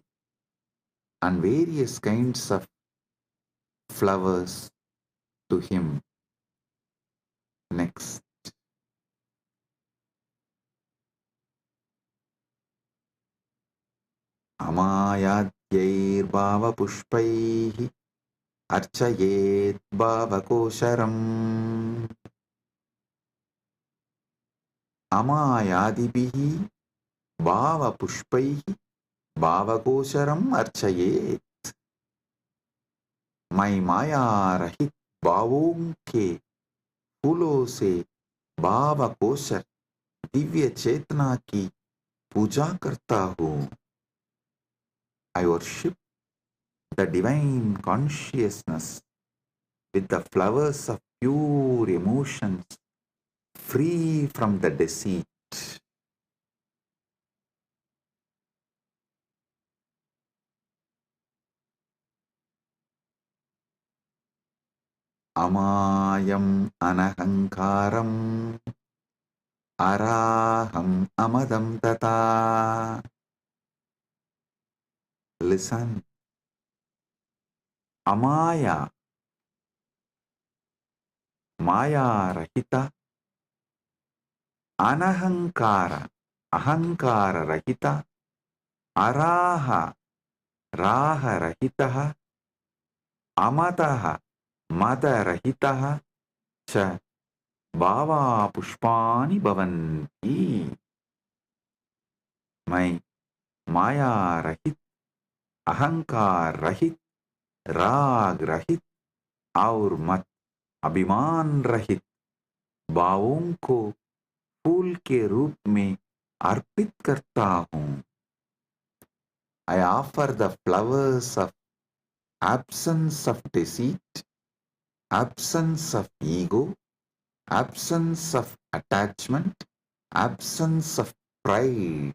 and various kinds of flowers to him. Next. Amayadyir bhava pushpaihi archayet bhava kosharam. Amayadibihi bhava pushpaihi bhava kosharam archayet. मैं माया रहित भावों के फूलों से भाव kosher Divya चेतना की पूजा करता हूँ. I worship the divine consciousness with the flowers of pure emotions, free from the deceit. Amayam anahankaram araham amadam tata. Listen. Amaya, Maya Rahita, Anahankara, Ahankara Rahita, Araha, Raha Rahitaha, Amataha, Mata Rahitaha, Cha Bhava Pushpani Bhavanti. My Maya Rahit, Ahankar Rahit, Rag Rahit, और मत अभिमान रहित भावों को फूल के रूप में अर्पित करता हूँ. I offer the flowers of absence of deceit, absence of ego, absence of attachment, absence of pride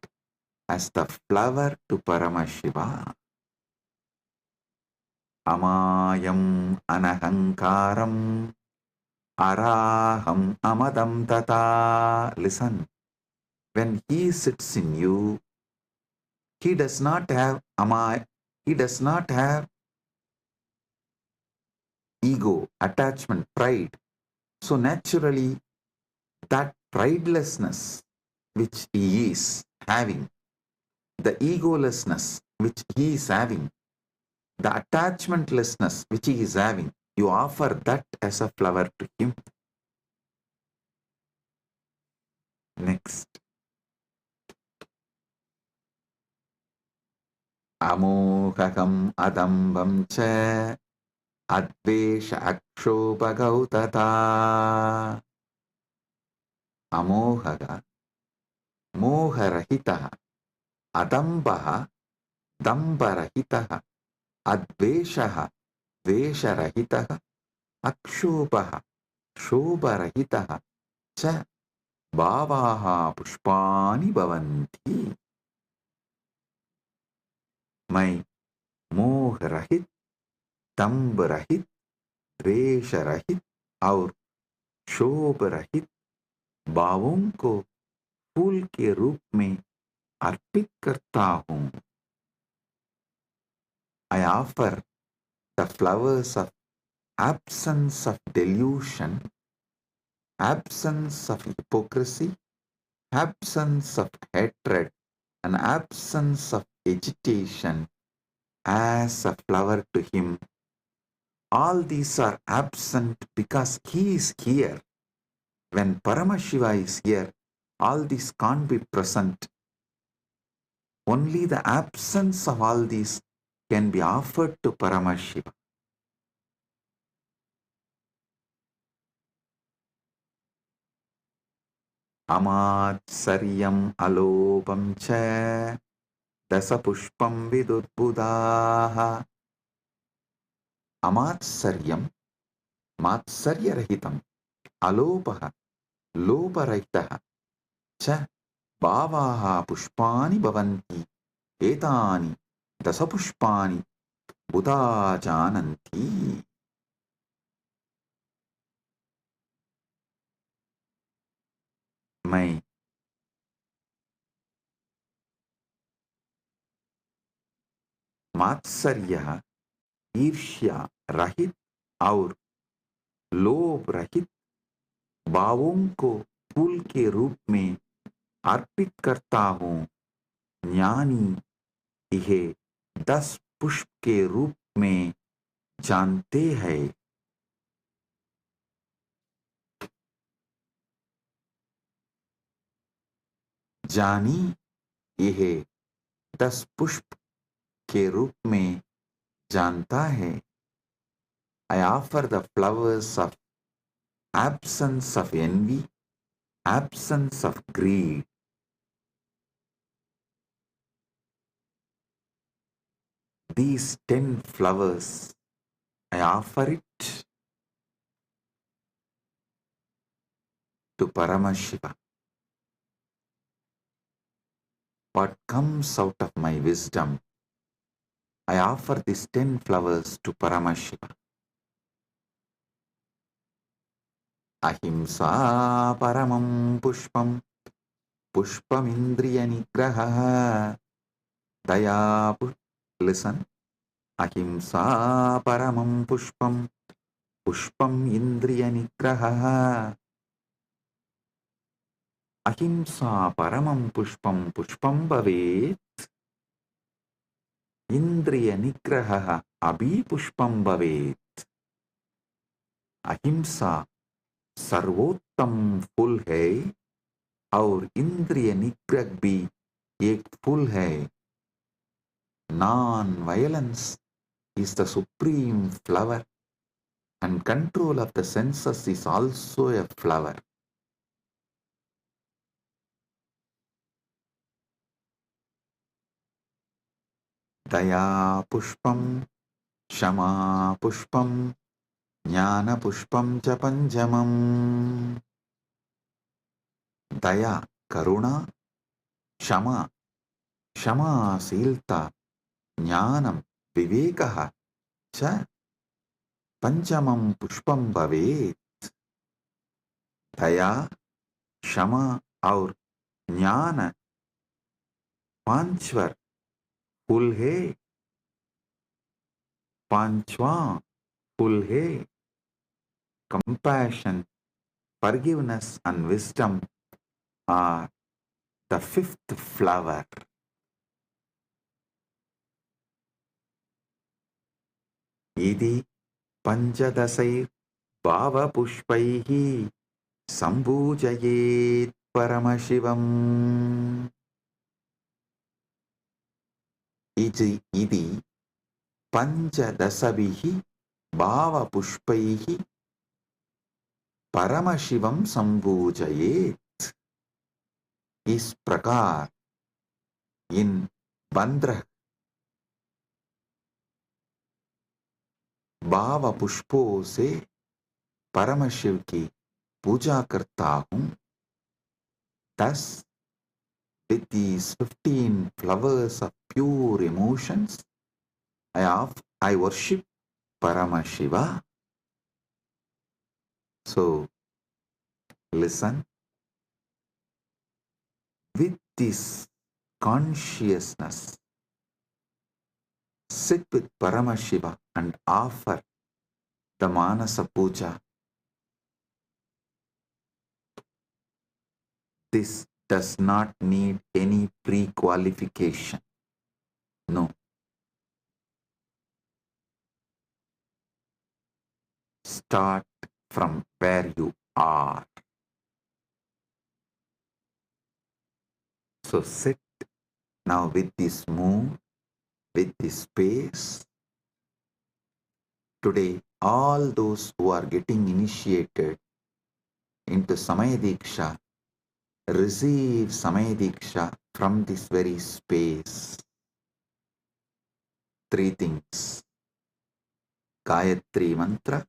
as the flower to Paramashiva. Amayam anahankaram araham amadam tata. Listen, when he sits in you, he does not have he does not have ego, attachment, pride. So naturally, that pridelessness which he is having, the egolessness which he is having, the attachmentlessness which he is having, you offer that as a flower to him. Next. Amohakam adambam cha advesha akshobhagautata. Amohaga, moharahitaha, adambaha, dambarahitaha, adveshaha, vesharahitaha, akshobhaha, shobharahitaha, cha bhavaha pushpani bhavanti. My मोह रहित, दम्भ रहित, द्वेष रहित और शोभ रहित भावों को फूल के रूप में अर्पित करता हूँ. I offer the flowers of absence of delusion, absence of hypocrisy, absence of hatred, and absence of agitation as a flower to him. All these are absent because he is here. When Paramashiva is here, all these can't be present. Only the absence of all these can be offered to Paramashiva. Amatsaryam alopam cha dasapushpam vidudbudaha. Amatsaryam, matsaryarahitam, alopaha, loparahitaha, cha bhavaha pushpani bhavanti, etani dasapushpani buddha jananti. My मात्सर्य, ईर्ष्या रहित और लोभ रहित भावों को फूल के रूप में अर्पित करता हूँ. ज्ञानी इहे 10 पुष्प के रूप में जानते हैं. जानी यह 10 पुष्प के रूप में जानता है. I offer the flowers of absence of envy, absence of greed. These 10 flowers, I offer it to Paramashiva. What comes out of my wisdom, I offer these 10 flowers to Paramashiva. Ahimsa paramam pushpam pushpamindriya nigraha daya listen. Ahimsa paramam pushpam pushpam indriya nigraha. Ahimsa paramam pushpam pushpam bhavet indriya nigraha abhi pushpam bhavet. Ahimsa सर्वोत्तम फूल है और इंद्रिय निग्रह भी एक फूल है. Non-violence is the supreme flower and control of the senses is also a flower. Daya pushpam, shama pushpam, jnana pushpam cha panjamam. Daya, karuna, shama, क्षमाशीलता, ज्ञानम, विवेकः च पंचमम पुष्पम भवेत्. दया, क्षमा और ज्ञान पांचवर फूल है. पांचवा फूल है. Compassion, forgiveness and wisdom are the fifth flower. इति पंचदशैर् भावपुष्पैः सम्पूजयेत् परमशिवम्. इति पंचदशभिः भावपुष्पैः परमशिवं सम्पूजयेत्. इस प्रकार इन 15 भाव पुष्पों से परम शिव की पूजा करता हूँ. Thus, with these 15 flowers of pure emotions, I worship Paramashiva. So, listen. With this consciousness, sit with Paramashiva and offer the Manasa Puja. This does not need any pre-qualification. No. Start from where you are. So sit now with this mood, with this space. Today, all those who are getting initiated into Samaya Diksha receive Samaya Diksha from this very space. 3 things. Gayatri Mantra,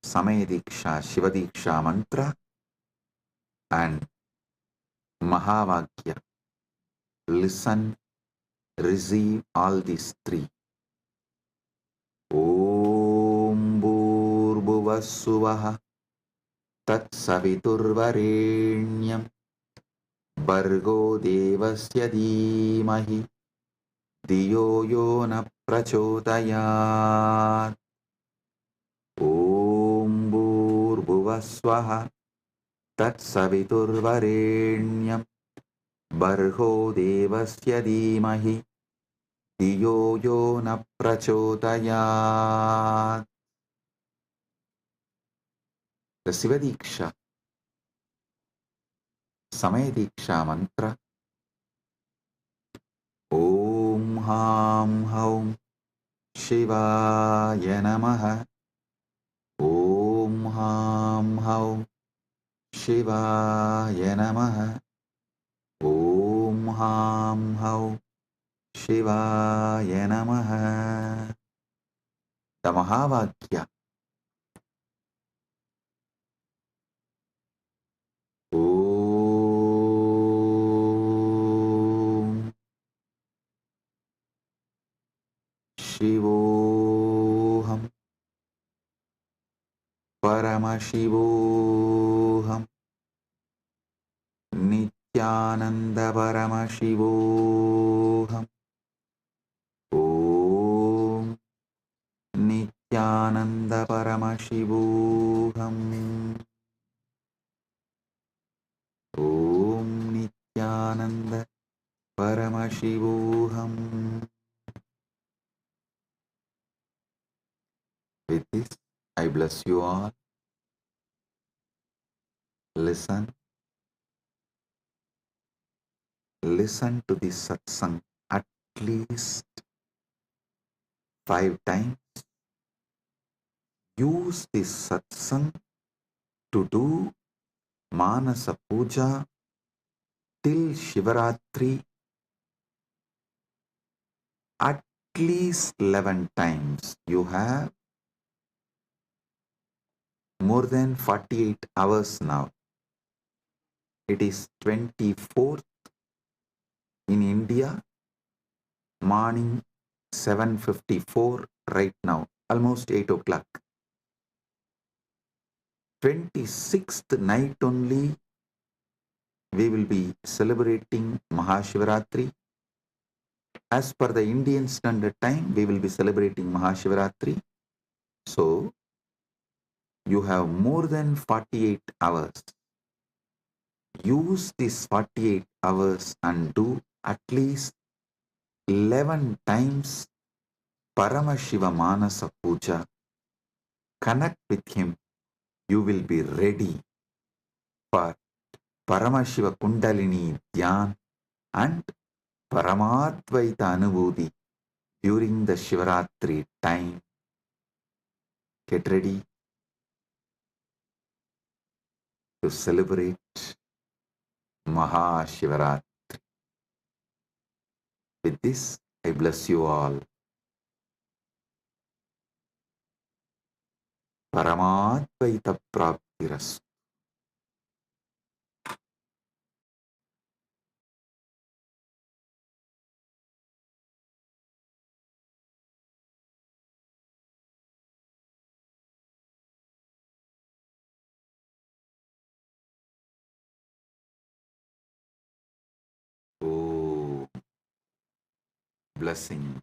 Samaya Diksha, Shiva Diksha Mantra, and Mahavakya. Listen, receive all these 3. Om Bhurvassuvaha Tat Saviturvarenyam Bargo Devasya Dhimahi Diyo Yo Na Prachodayat. Om Bhurvassuvaha Tat Saviturvarenyam Bargo Devasya Dhimahi Diyo Yo Na Prachodayat. The Shiva Diksha, Samaya Diksha Mantra. Om Ham Haum Shivaya Namaha. Om Ham Haum Shivaya Namaha. Om Ham Haum Shivaya Namaha. The Mahavakya. Om Shivoham Paramashivoham Nityananda Paramashivoham Om Nityananda Paramashivoham Om Nityananda Paramashivoham. With this, I bless you all. Listen to this satsang at least 5 times. Use this satsang to do Manasa Puja till Shivaratri at least 11 times. You have more than 48 hours now. It is 24th in India, morning 7:54 right now, almost 8 o'clock. 26th night only we will be celebrating Mahashivaratri. As per the Indian Standard Time, we will be celebrating Mahashivaratri. So, you have more than 48 hours. Use these 48 hours and do at least 11 times Paramashiva Manasa Puja. Connect with him. You will be ready for Paramashiva Kundalini Dhyan and Paramadvaita Anubhuti during the Shivaratri time. Get ready to celebrate Mahashivaratri. With this, I bless you all. Paramadvaita Praptirastu. Oh, blessings.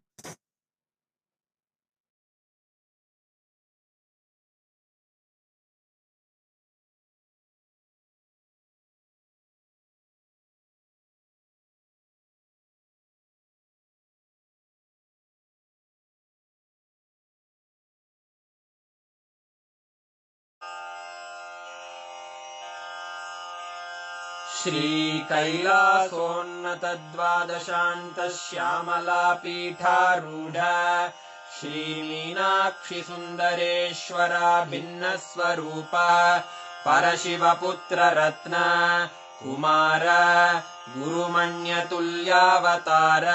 श्रीकैलासोन्नतद्वादशान्तश्यामलापीठारूढ श्रीमीनाक्षिसुन्दरेश्वरा भिन्नस्वरूप परशिवपुत्ररत्न Kumar गुरुमण्यतुल्यावतार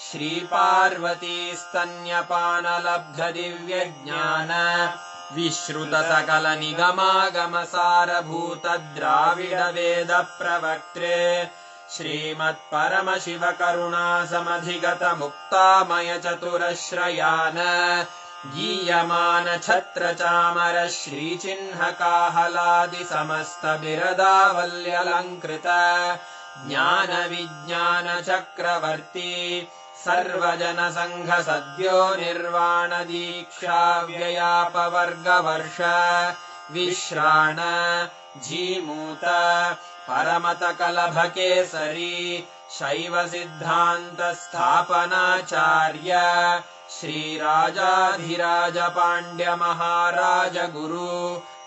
श्रीपार्वतीस्तन्यपानलब्धदिव्यज्ञान विश्रुतसकलनिगमागमसारभूत द्राविडवेदप्रवक्त्रे श्रीमत्परमशिवकरुणासमधिगतमुक्तामयचतुरश्रयान गीयमानछत्रचामर श्रीचिह्नकाहलादिसमस्तबिरदावल्यलङ्कृत ज्ञानविज्ञानचक्रवर्ती सर्वजनसङ्घसद्यो निर्वाणदीक्षाव्ययापवर्गवर्ष विश्राण Jimuta परमतकलभकेसरी शैवसिद्धान्तस्थापनाचार्य श्रीराजाधिराजपाण्ड्यमहाराजगुरु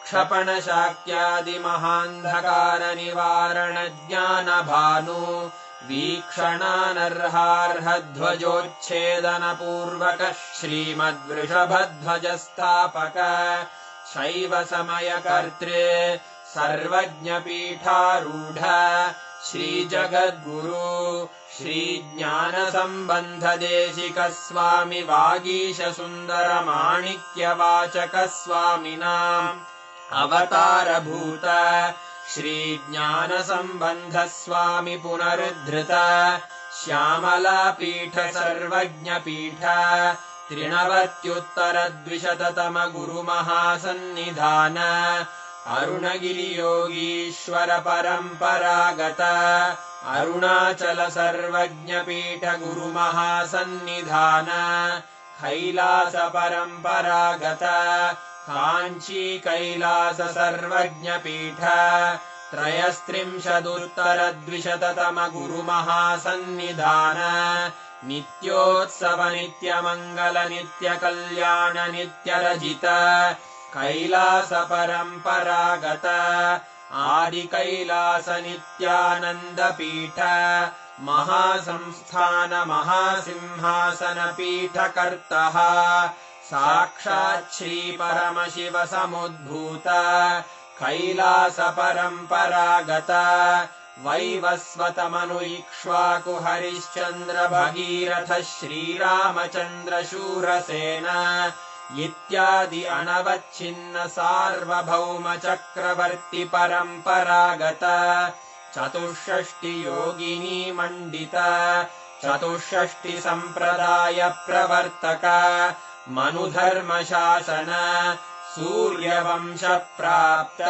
क्षपणशाक्यादिमहान्धकारनिवारणज्ञानभानु वीक्षणानर्हार्हध्वजोच्छेदनपूर्वक श्रीमद्वृषभध्वजस्थापक शैवसमयकर्त्रे सर्वज्ञपीठारूढ श्रीजगद्गुरु श्रीज्ञानसम्बन्धदेशिकस्वामि वागीशसुन्दरमाणिक्यवाचकस्वामिनाम् अवतारभूत श्रीज्ञानसम्बन्धस्वामि पुनरुद्धृत श्यामलापीठ सर्वज्ञपीठ त्रिनवत्युत्तरद्विशततम गुरुमहासन्निधान अरुणगिरियोगीश्वर परम्परागत अरुणाचल सर्वज्ञपीठ गुरुमहासन्निधान कैलास परम्परागत काञ्ची कैलास सर्वज्ञपीठ त्रयस्त्रिंशदुत्तरद्विशततम गुरुमहासन्निधान नित्योत्सव नित्यमङ्गल नित्यकल्याण नित्यरजित कैलास परम्परागत आदिकैलास नित्यानन्दपीठ महासंस्थान महासिंहासन पीठकर्तः साक्षात् श्री परमशिव समुद्भूत कैलास परम्परागत वैवस्वत मनु इक्ष्वाकु हरिश्चन्द्र भगीरथ श्रीरामचन्द्र शूरसेन इत्यादि अनवच्छिन्न सार्वभौम चक्रवर्ति परम्परागत चतुष्षष्टि योगिनी मण्डित चतुष्षष्टि सम्प्रदाय प्रवर्तक मनुधर्म शासन सूर्यवंश प्राप्त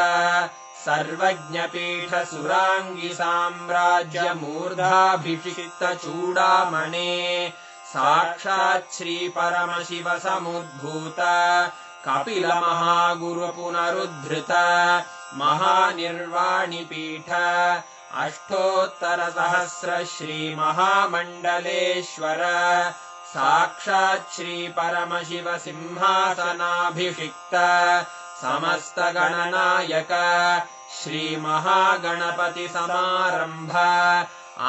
सर्वज्ञपीठ सुराङ्गी साम्राज्य मूर्धाभिषिक्त चूडामणे साक्षात् श्री परमशिव समुद्भूत कपिल महागुरु पुनरुद्धृत महानिर्वाणिपीठ अष्टोत्तर सहस्र श्री महामण्डलेश्वर साक्षात् श्री परमशिव सिंहासनाभिषिक्त समस्त गणनायक श्री महागणपति समारंभ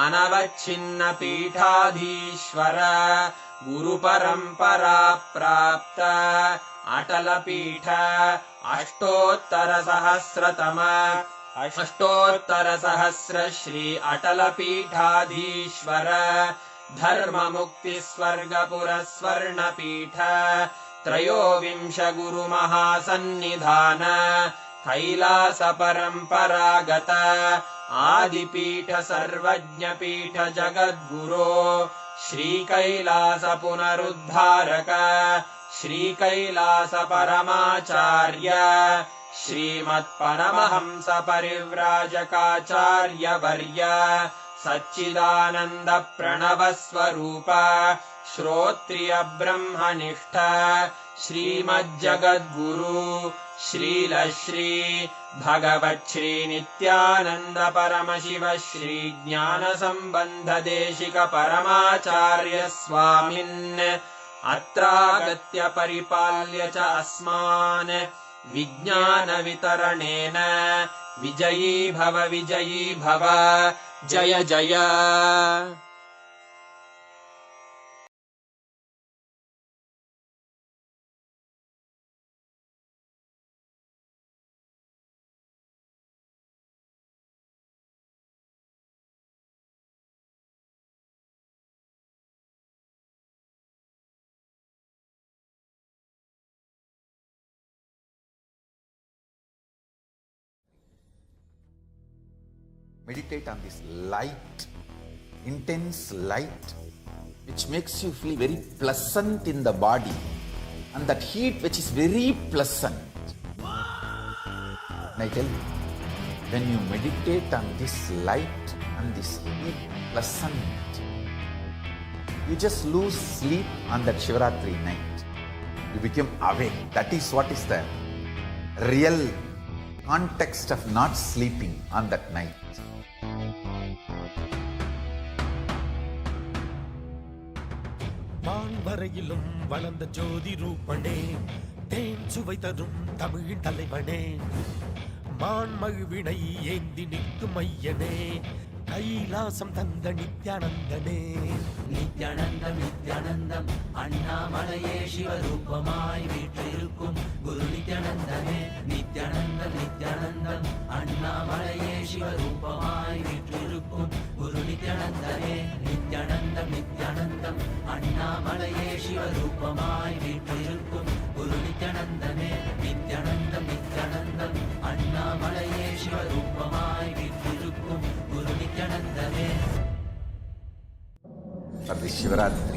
अनवच्छिन्न पीठाधीश्वर गुरु परंपरा प्राप्त अटल पीठ अष्टोत्तर सहस्र श्री अटल पीठाधीश्वर धर्म मुक्ति स्वर्गपुर स्वर्ण पीठ त्रयोविंश गुरु महासन्निधान कैलास परम्परागत आदिपीठ सर्वज्ञपीठ जगद्गुरो श्री कैलास पुनरुद्धारक श्री कैलास परमाचार्य श्रीमत्परमहंस परिव्राजकाचार्य वर्य सच्चिदानंद प्रणव स्वरूप श्रोत्रिय ब्रह्मनिष्ठ श्रीमज्जगद्गुरु श्रीलश्री भगवच्छ्री नित्यानंद परमशिव श्री ज्ञान संबंध देशिक परमाचार्य स्वामिन् अत्रागत्य परिपाल्य च अस्मान् विज्ञान वितरणेन विजयी भव जय जय। Meditate on this light, intense light, which makes you feel very pleasant in the body, and that heat which is very pleasant. And I tell you, when you meditate on this light and this heat pleasant, you just lose sleep on that Shivaratri night. You become awake. That is what is the real context of not sleeping on that night. வான்வரையிலும் வளர்ந்த ஜோதி ரூபனே, தேன் சுவை தரும் தமிழின் தலைவனே, மான்மகிழ்வினை ஏந்தி நிற்கும் ஐயனே, கைலாசம் தந்த நித்யானந்தனே. நித்யானந்தம் நித்யானந்தம் அண்ணாமலையே சிவரூபமாய் வீற்றிருக்கும் குரு நித்யானந்தனே. நித்யானந்தம் நித்யானந்தம் அண்ணாமலையே சிவரூபமாய் வீற்றிருக்கும் குரு நித்யானந்தனே. நித்யானந்தம் நித்யானந்தம் அண்ணாமலையே சிவரூபமாய் வீற்றிருக்கும் குரு நித்யானந்தனே. நித்யானந்தம் நித்யானந்தம் அண்ணாமலையே சிவரூபமாய் வீற்றிருக்கும் குரு நித்யானந்தனே. For this Shivaratri,